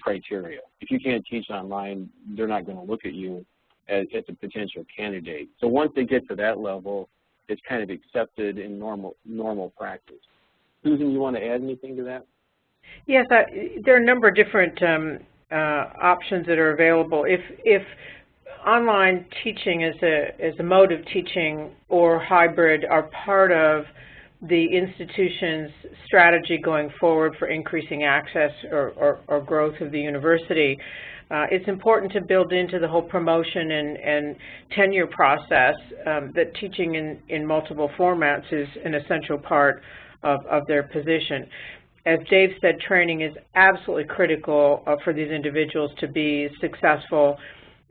criteria. If you can't teach online, they're not going to look at you as a potential candidate. So once they get to that level, it's kind of accepted in normal practice. Susan, you want to add anything to that? Yes, there are a number of different options that are available. If online teaching as a mode of teaching or hybrid are part of the institution's strategy going forward for increasing access or growth of the university, it's important to build into the whole promotion and tenure process that teaching in multiple formats is an essential part of their position. As Dave said, training is absolutely critical for these individuals to be successful,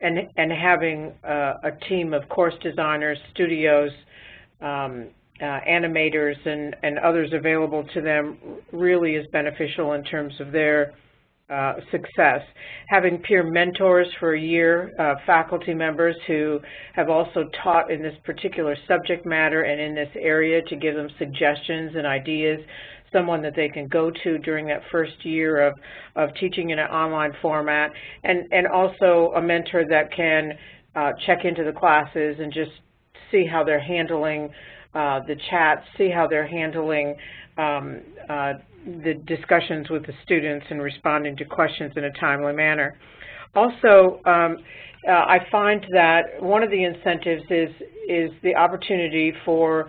and having a team of course designers, studios, animators, and others available to them really is beneficial in terms of their success. Having peer mentors for a year, faculty members who have also taught in this particular subject matter and in this area to give them suggestions and ideas, someone that they can go to during that first year of teaching in an online format, and also a mentor that can check into the classes and just see how they're handling the chats, see how they're handling the discussions with the students and responding to questions in a timely manner. Also, I find that one of the incentives is the opportunity for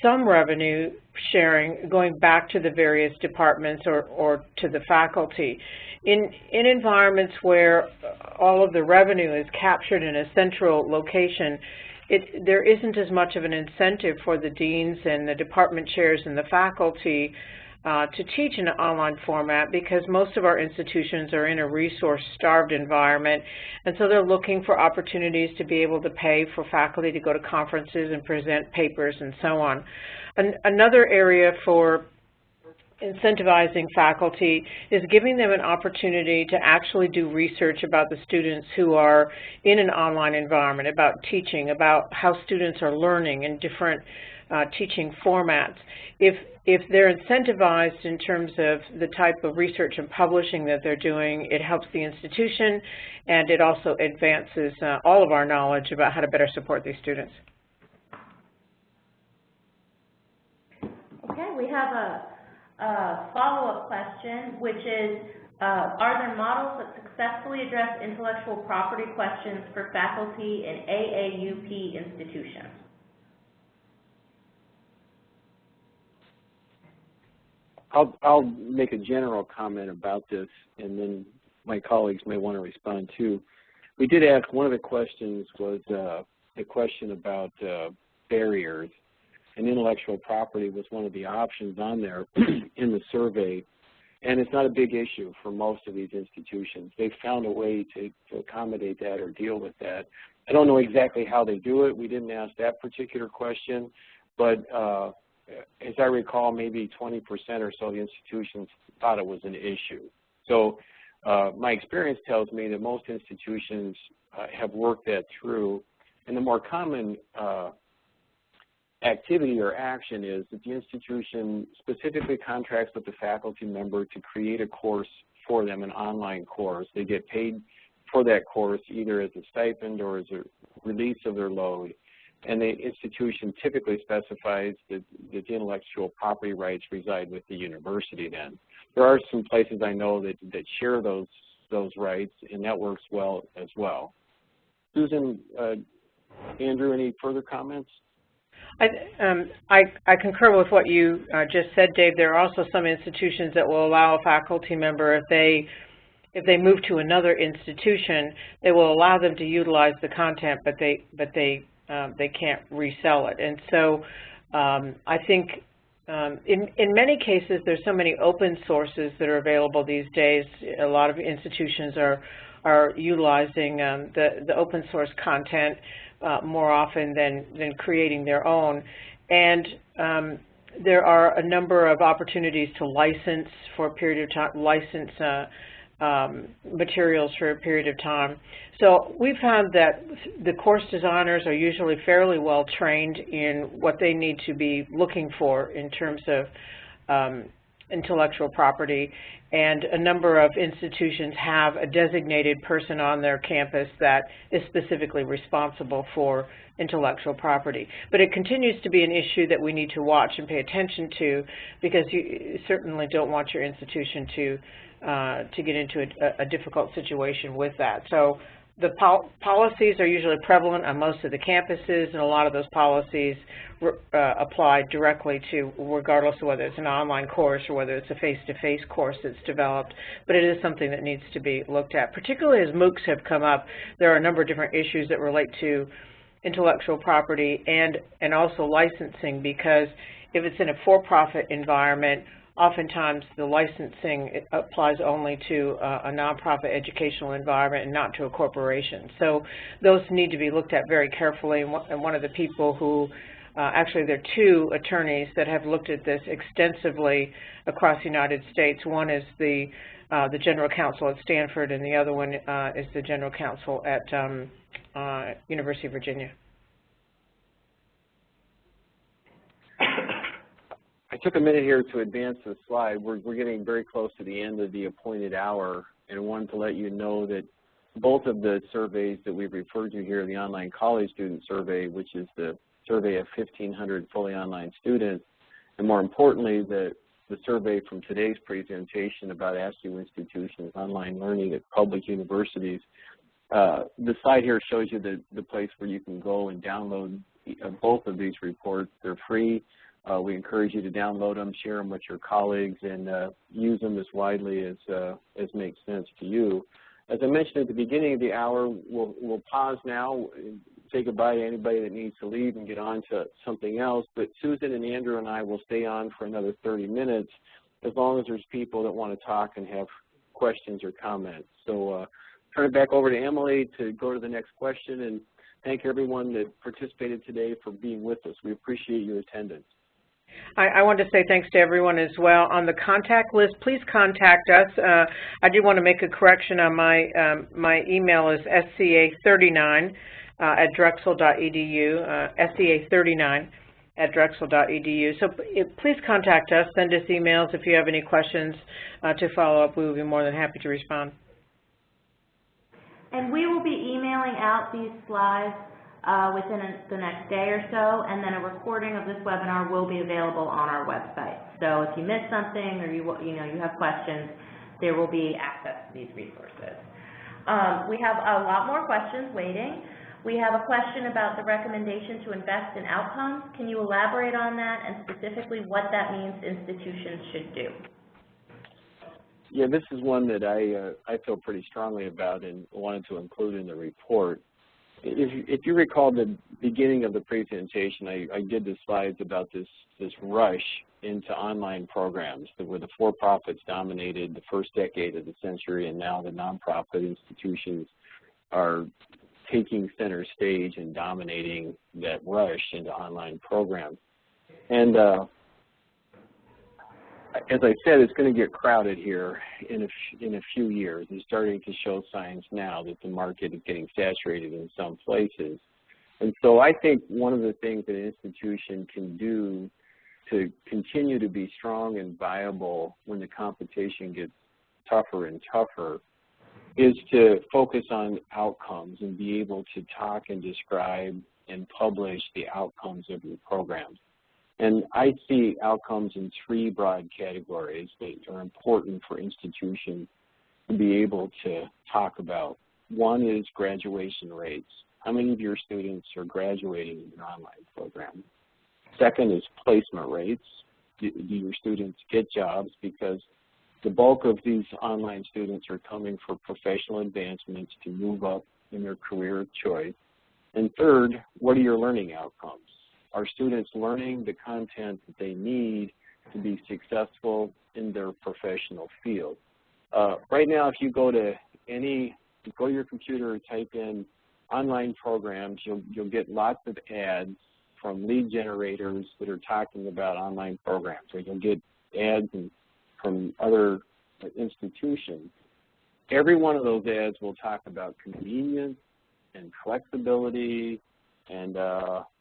some revenue sharing going back to the various departments or to the faculty. In environments where all of the revenue is captured in a central location, there isn't as much of an incentive for the deans and the department chairs and the faculty to teach in an online format, because most of our institutions are in a resource-starved environment, and so they're looking for opportunities to be able to pay for faculty to go to conferences and present papers and so on. Another area for incentivizing faculty is giving them an opportunity to actually do research about the students who are in an online environment, about teaching, about how students are learning in different teaching formats. If they're incentivized in terms of the type of research and publishing that they're doing, it helps the institution, and it also advances all of our knowledge about how to better support these students. Okay, we have a follow-up question, which is, are there models that successfully address intellectual property questions for faculty in AAUP institutions? I'll make a general comment about this, and then my colleagues may want to respond too. We did ask, one of the questions was a question about barriers, and intellectual property was one of the options on there in the survey, and it's not a big issue for most of these institutions. They've found a way to accommodate that or deal with that. I don't know exactly how they do it. We didn't ask that particular question, but as I recall, maybe 20% or so of the institutions thought it was an issue. So my experience tells me that most institutions have worked that through, and the more common activity or action is that the institution specifically contracts with the faculty member to create a course for them, an online course. They get paid for that course either as a stipend or as a release of their load. And the institution typically specifies that the intellectual property rights reside with the university then. There are some places I know that share those those rights, and that works well as well. Susan, Andrew, any further comments? I concur with what you just said, Dave. There are also some institutions that will allow a faculty member, if they move to another institution, they will allow them to utilize the content, but they can't resell it. And so I think in many cases there's so many open sources that are available these days. A lot of institutions are utilizing the open source content more often than creating their own. And there are a number of opportunities to license for a period of time, license materials for a period of time. So we've found that the course designers are usually fairly well trained in what they need to be looking for in terms of intellectual property, and a number of institutions have a designated person on their campus that is specifically responsible for intellectual property. But it continues to be an issue that we need to watch and pay attention to, because you certainly don't want your institution to get into a difficult situation with that. So the policies are usually prevalent on most of the campuses, and a lot of those policies apply directly to, regardless of whether it's an online course or whether it's a face-to-face course that's developed. But it is something that needs to be looked at. Particularly as MOOCs have come up, there are a number of different issues that relate to intellectual property and also licensing, because if it's in a for-profit environment, oftentimes the licensing applies only to a nonprofit educational environment and not to a corporation. So those need to be looked at very carefully. And one of the people who, actually there are two attorneys that have looked at this extensively across the United States. One is the general counsel at Stanford, and the other one is the general counsel at University of Virginia. I took a minute here to advance the slide. We're getting very close to the end of the appointed hour, and I wanted to let you know that both of the surveys that we've referred to here, the online college student survey, which is the survey of 1,500 fully online students, and more importantly, the survey from today's presentation about AASCU institutions, online learning at public universities. The slide here shows you the place where you can go and download both of these reports. They're free. We encourage you to download them, share them with your colleagues, and use them as widely as makes sense to you. As I mentioned at the beginning of the hour, we'll pause now, say goodbye to anybody that needs to leave and get on to something else. But Susan and Andrew and I will stay on for another 30 minutes as long as there's people that want to talk and have questions or comments. So turn it back over to Emily to go to the next question, and thank everyone that participated today for being with us. We appreciate your attendance. I want to say thanks to everyone as well. On the contact list, please contact us. I do want to make a correction on my email is sca39 at drexel.edu, sca39 at drexel.edu. So please contact us, send us emails if you have any questions to follow up. We will be more than happy to respond. And we will be emailing out these slides within the next day or so, and then a recording of this webinar will be available on our website. So if you missed something or you have questions, there will be access to these resources. We have a lot more questions waiting. We have a question about the recommendation to invest in outcomes. Can you elaborate on that, and specifically what that means institutions should do? Yeah, this is one that I feel pretty strongly about and wanted to include in the report. If you recall the beginning of the presentation, I did the slides about this rush into online programs where the for-profits dominated the first decade of the century, and now the nonprofit institutions are taking center stage and dominating that rush into online programs. And as I said, it's going to get crowded here in a few years. It's starting to show signs now that the market is getting saturated in some places. And so I think one of the things that an institution can do to continue to be strong and viable when the competition gets tougher and tougher is to focus on outcomes and be able to talk and describe and publish the outcomes of your programs. And I see outcomes in three broad categories that are important for institutions to be able to talk about. One is graduation rates. How many of your students are graduating in an online program? Second is placement rates. Do your students get jobs? Because the bulk of these online students are coming for professional advancements to move up in their career of choice. And third, what are your learning outcomes? Are students learning the content that they need to be successful in their professional field? Right now, if you go to your computer and type in online programs, you'll get lots of ads from lead generators that are talking about online programs, or you'll get ads from other institutions. Every one of those ads will talk about convenience and flexibility and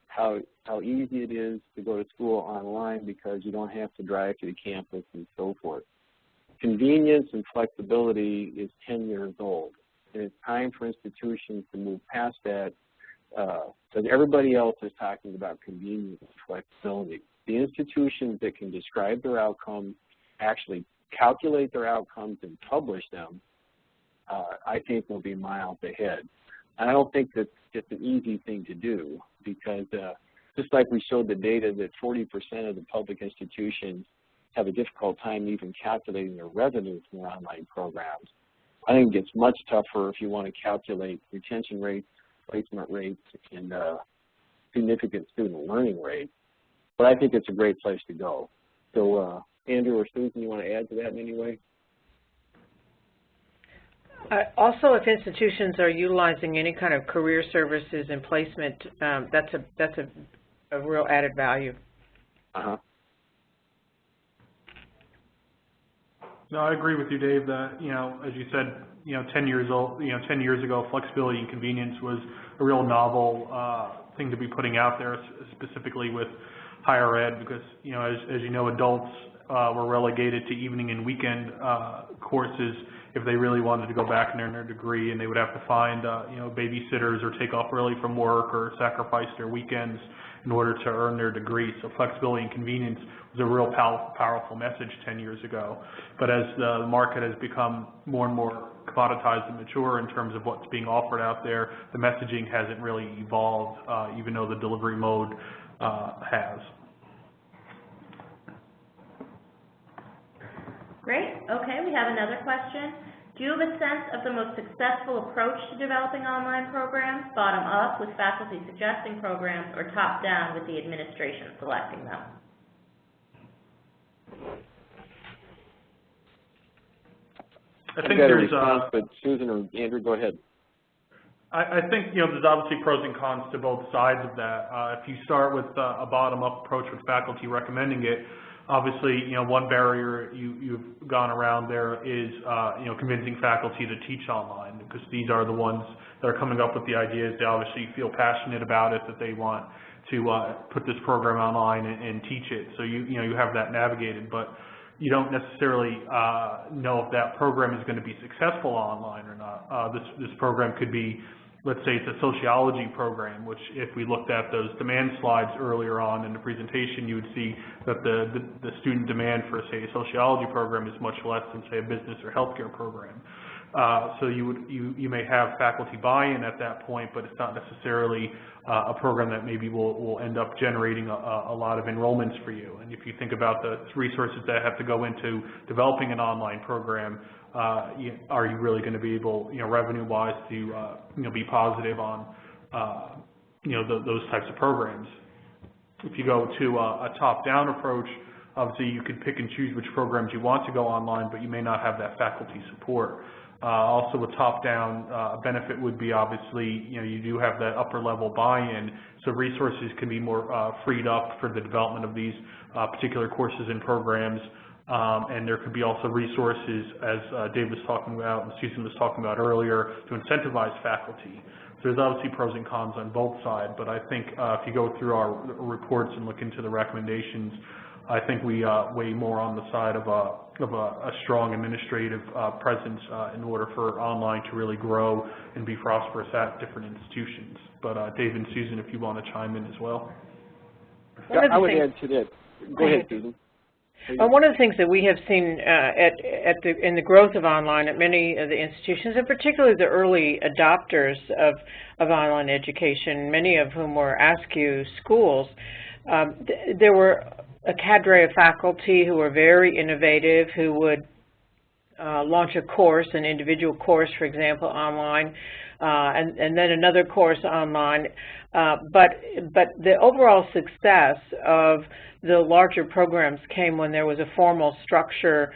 how easy it is to go to school online because you don't have to drive to the campus and so forth. Convenience and flexibility is 10 years old, and it's time for institutions to move past that because everybody else is talking about convenience and flexibility. The institutions that can describe their outcomes, actually calculate their outcomes and publish them, I think will be miles ahead. And I don't think that's just an easy thing to do because just like we showed the data that 40% of the public institutions have a difficult time even calculating their revenue from their online programs, I think it gets much tougher if you want to calculate retention rates, placement rates, and significant student learning rates. But I think it's a great place to go. So Andrew or Susan, you want to add to that in any way? Also, if institutions are utilizing any kind of career services and placement, that's a real added value. Uh-huh. No, I agree with you, Dave, that, as you said, 10 years ago, flexibility and convenience was a real novel thing to be putting out there, specifically with higher ed, because, as you know, adults were relegated to evening and weekend courses if they really wanted to go back and earn their degree, and they would have to find, babysitters or take off early from work or sacrifice their weekends in order to earn their degree. So flexibility and convenience was a real powerful message 10 years ago. But as the market has become more and more commoditized and mature in terms of what's being offered out there, the messaging hasn't really evolved, even though the delivery mode has. Great. Okay, we have another question. Do you have a sense of the most successful approach to developing online programs, bottom up with faculty suggesting programs, or top down with the administration selecting them? I think there's but Susan or Andrew, go ahead. I think there's obviously pros and cons to both sides of that. If you start with a bottom-up approach with faculty recommending it, obviously, one barrier you've gone around there is, convincing faculty to teach online, because these are the ones that are coming up with the ideas. They obviously feel passionate about it, that they want to put this program online and teach it. So you have that navigated, but you don't necessarily know if that program is going to be successful online or not. This program could be, let's say it's a sociology program, which if we looked at those demand slides earlier on in the presentation, you would see that the student demand for, say, a sociology program is much less than, say, a business or healthcare program. So you may have faculty buy-in at that point, but it's not necessarily a program that maybe will end up generating a lot of enrollments for you. And if you think about the resources that have to go into developing an online program, are you really going to be able, revenue-wise, to be positive on those types of programs? If you go to a top-down approach, obviously you could pick and choose which programs you want to go online, but you may not have that faculty support. Also, with top-down, a benefit would be, obviously, you do have that upper-level buy-in, so resources can be more freed up for the development of these particular courses and programs. And there could be also resources, as Dave was talking about and Susan was talking about earlier, to incentivize faculty. So there's obviously pros and cons on both sides, but I think if you go through our reports and look into the recommendations, I think we weigh more on the side of a strong administrative presence in order for online to really grow and be prosperous at different institutions. But Dave and Susan, if you want to chime in as well. Yeah, I would add to that. Go ahead, Susan. One of the things that we have seen in the growth of online at many of the institutions, and particularly the early adopters of online education, many of whom were AASCU schools, there were a cadre of faculty who were very innovative, who would launch a course, an individual course, for example, online, and then another course online. But the overall success of the larger programs came when there was a formal structure,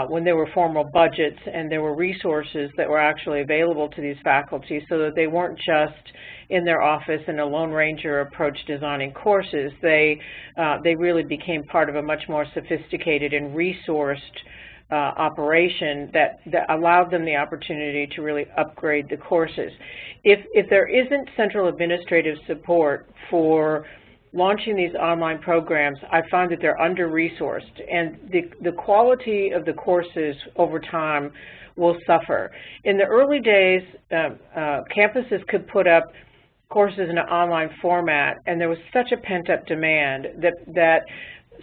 when there were formal budgets, and there were resources that were actually available to these faculty, so that they weren't just in their office in a Lone Ranger approach designing courses. They really became part of a much more sophisticated and resourced operation that allowed them the opportunity to really upgrade the courses. If there isn't central administrative support for launching these online programs, I find that they're under-resourced, and the quality of the courses over time will suffer. In the early days, campuses could put up courses in an online format, and there was such a pent-up demand that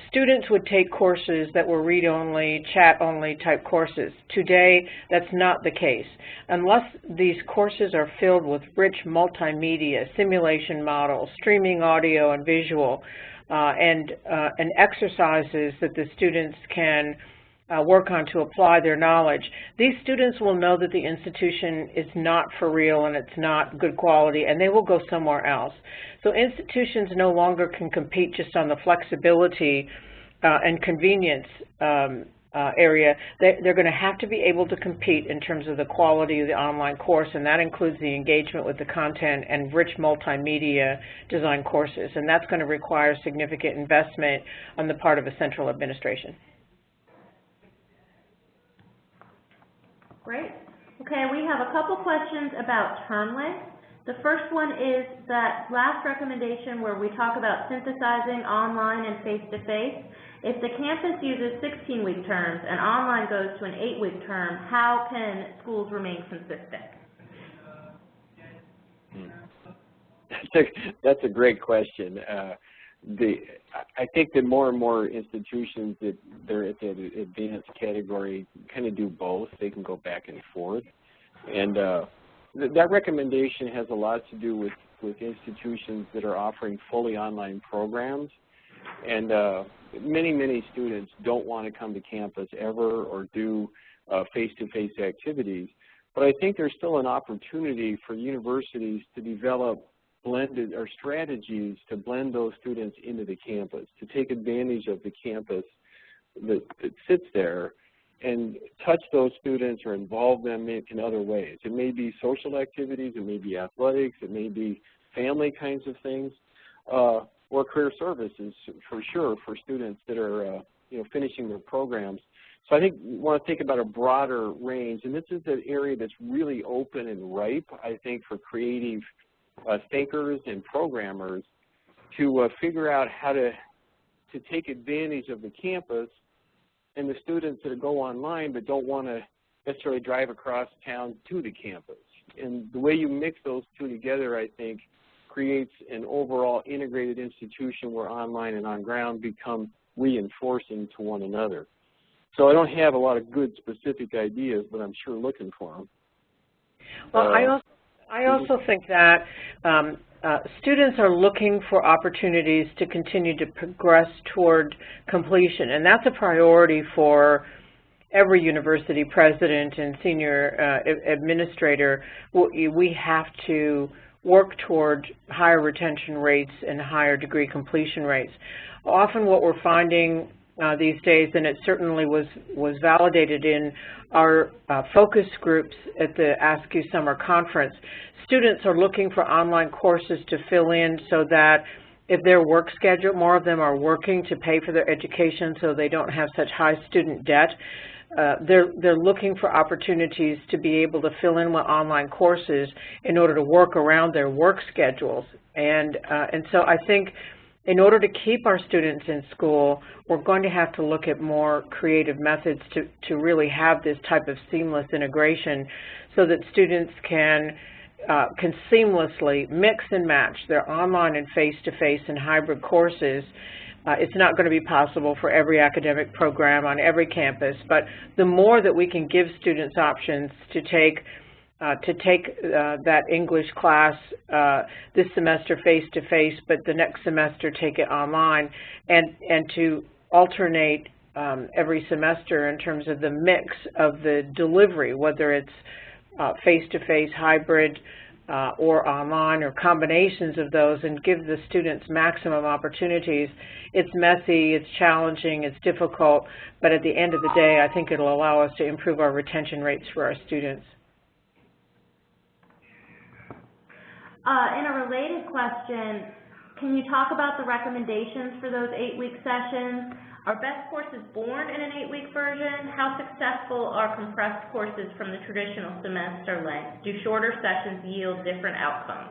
students would take courses that were read-only, chat-only type courses. Today, that's not the case. Unless these courses are filled with rich multimedia, simulation models, streaming audio and visual, and exercises that the students can work on to apply their knowledge, these students will know that the institution is not for real and it's not good quality, and they will go somewhere else. So institutions no longer can compete just on the flexibility and convenience area. They're going to have to be able to compete in terms of the quality of the online course, and that includes the engagement with the content and rich multimedia design courses, and that's going to require significant investment on the part of a central administration. Great. Okay, we have a couple questions about term length. The first one is that last recommendation where we talk about synthesizing online and face-to-face. If the campus uses 16-week terms and online goes to an 8-week term, how can schools remain consistent? That's a great question. I think that more and more institutions that they're at the advanced category kind of do both. They can go back and forth. And that recommendation has a lot to do with institutions that are offering fully online programs. And many students don't want to come to campus ever or do face-to-face activities. But I think there's still an opportunity for universities to develop blended or strategies to blend those students into the campus, to take advantage of the campus that sits there and touch those students or involve them in other ways. It may be social activities, it may be athletics, it may be family kinds of things, or career services for sure for students that are finishing their programs. So I think we want to think about a broader range, and this is an area that's really open and ripe, I think, for creative thinkers and programmers to figure out how to take advantage of the campus and the students that go online but don't want to necessarily drive across town to the campus. And the way you mix those two together, I think, creates an overall integrated institution where online and on ground become reinforcing to one another. So I don't have a lot of good specific ideas, but I'm sure looking for them. Well, I also think that students are looking for opportunities to continue to progress toward completion, and that's a priority for every university president and senior administrator. We have to work toward higher retention rates and higher degree completion rates. Often what we're finding these days, and it certainly was validated in our focus groups at the AASCU Summer Conference, students are looking for online courses to fill in so that if their work schedule, more of them are working to pay for their education so they don't have such high student debt. They're looking for opportunities to be able to fill in with online courses in order to work around their work schedules. And so I think in order to keep our students in school, we're going to have to look at more creative methods to really have this type of seamless integration so that students can seamlessly mix and match their online and face-to-face and hybrid courses It's not going to be possible for every academic program on every campus, but the more that we can give students options to take that English class this semester face-to-face, but the next semester take it online, and to alternate every semester in terms of the mix of the delivery, whether it's face-to-face, hybrid, or online, or combinations of those, and give the students maximum opportunities. It's messy, it's challenging, it's difficult, but at the end of the day, I think it'll allow us to improve our retention rates for our students. In a related question, can you talk about the recommendations for those 8-week sessions? Are best courses born in an 8-week version? How successful are compressed courses from the traditional semester length? Do shorter sessions yield different outcomes?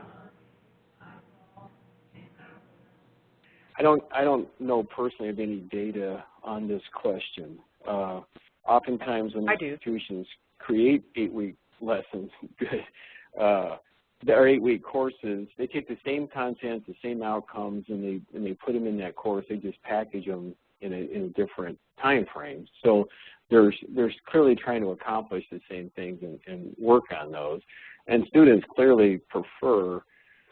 I don't know personally of any data on this question. Oftentimes when institutions create 8-week lessons, our 8-week courses, they take the same content, the same outcomes, and they put them in that course. They just package them in a different time frame. So there's clearly trying to accomplish the same things and work on those. And students clearly prefer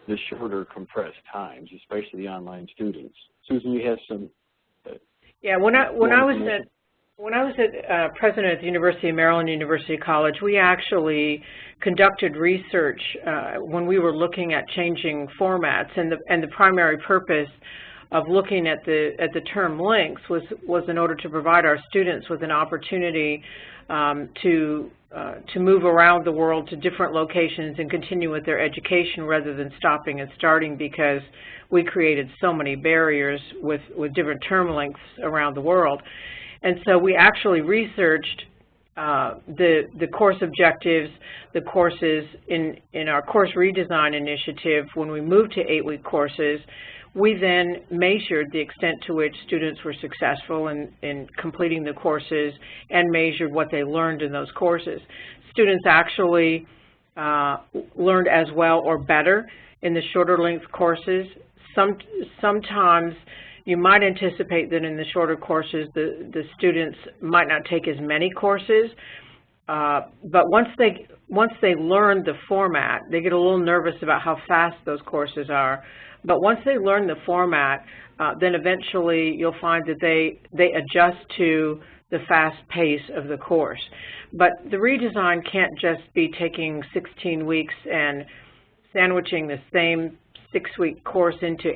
the shorter compressed times, especially the online students. Susan, you have some. Yeah, when I was president at the University of Maryland University College, we actually conducted research when we were looking at changing formats, and the primary purpose of looking at the term lengths was in order to provide our students with an opportunity to move around the world to different locations and continue with their education rather than stopping and starting, because we created so many barriers with different term lengths around the world. And so we actually researched the course objectives, the courses in our course redesign initiative. When we moved to 8-week courses, we then measured the extent to which students were successful in completing the courses and measured what they learned in those courses. Students actually learned as well or better in the shorter length courses. Sometimes you might anticipate that in the shorter courses the students might not take as many courses, but once they learn the format, they get a little nervous about how fast those courses are. But once they learn the format, then eventually you'll find that they adjust to the fast pace of the course. But the redesign can't just be taking 16 weeks and sandwiching the same 6-week course into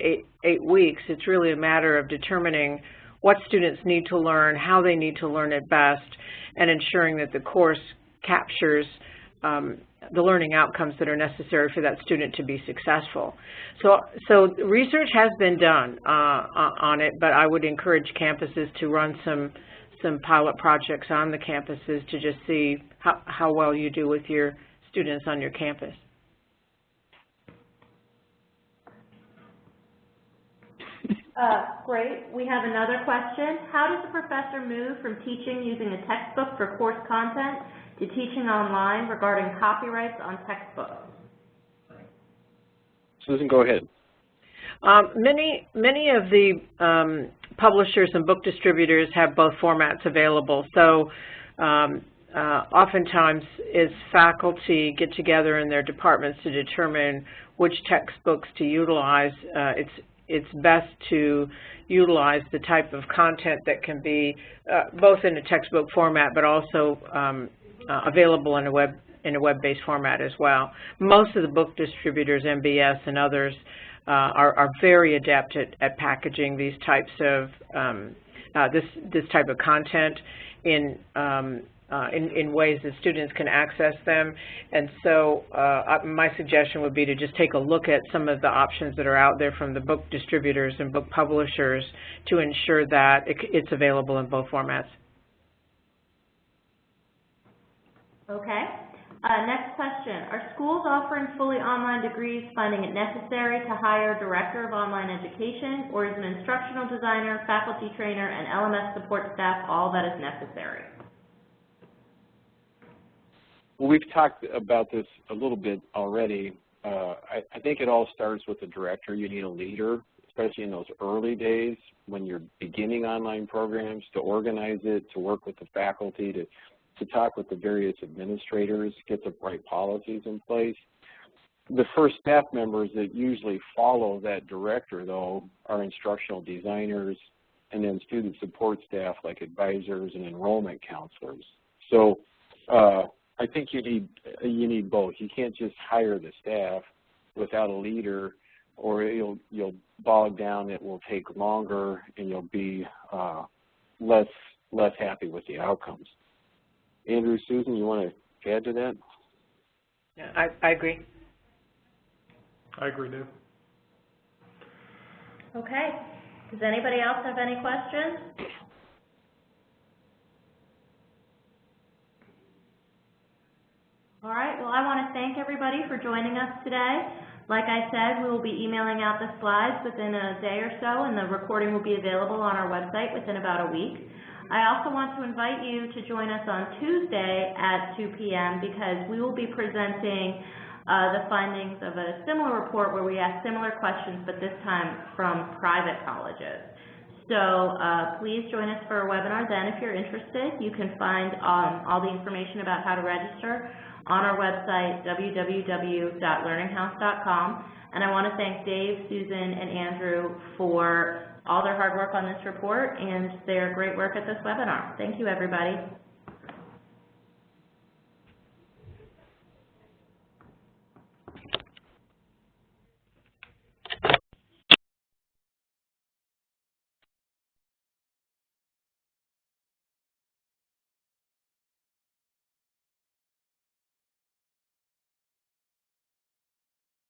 8 weeks. It's really a matter of determining what students need to learn, how they need to learn it best, and ensuring that the course captures the learning outcomes that are necessary for that student to be successful. So research has been done on it, but I would encourage campuses to run some pilot projects on the campuses to just see how well you do with your students on your campus. Great. We have another question. How does a professor move from teaching using a textbook for course content to teaching online regarding copyrights on textbooks? Susan, go ahead. Many of the publishers and book distributors have both formats available. So oftentimes as faculty get together in their departments to determine which textbooks to utilize, it's best to utilize the type of content that can be both in a textbook format but also available in a web-based format as well. Most of the book distributors, MBS and others, are very adept at packaging these types of this type of content in ways that students can access them. And so my suggestion would be to just take a look at some of the options that are out there from the book distributors and book publishers to ensure that it's available in both formats. Okay. Next question. Are schools offering fully online degrees finding it necessary to hire a director of online education, or is an instructional designer, faculty trainer, and LMS support staff all that is necessary? Well, we've talked about this a little bit already. I think it all starts with the director. You need a leader, especially in those early days when you're beginning online programs, to organize it, to work with the faculty, to talk with the various administrators, get the right policies in place. The first staff members that usually follow that director, though, are instructional designers and then student support staff like advisors and enrollment counselors. So I think you need both. You can't just hire the staff without a leader, or you'll bog down. It will take longer, and you'll be less happy with the outcomes. Andrew, Susan, you want to add to that? Yeah, I agree. I agree, Dave. Okay. Does anybody else have any questions? All right. Well, I want to thank everybody for joining us today. Like I said, we will be emailing out the slides within a day or so, and the recording will be available on our website within about a week. I also want to invite you to join us on Tuesday at 2 p.m. because we will be presenting the findings of a similar report where we ask similar questions, but this time from private colleges. So please join us for a webinar then if you're interested. You can find all the information about how to register on our website, www.learninghouse.com. And I want to thank Dave, Susan, and Andrew for all their hard work on this report and their great work at this webinar. Thank you, everybody.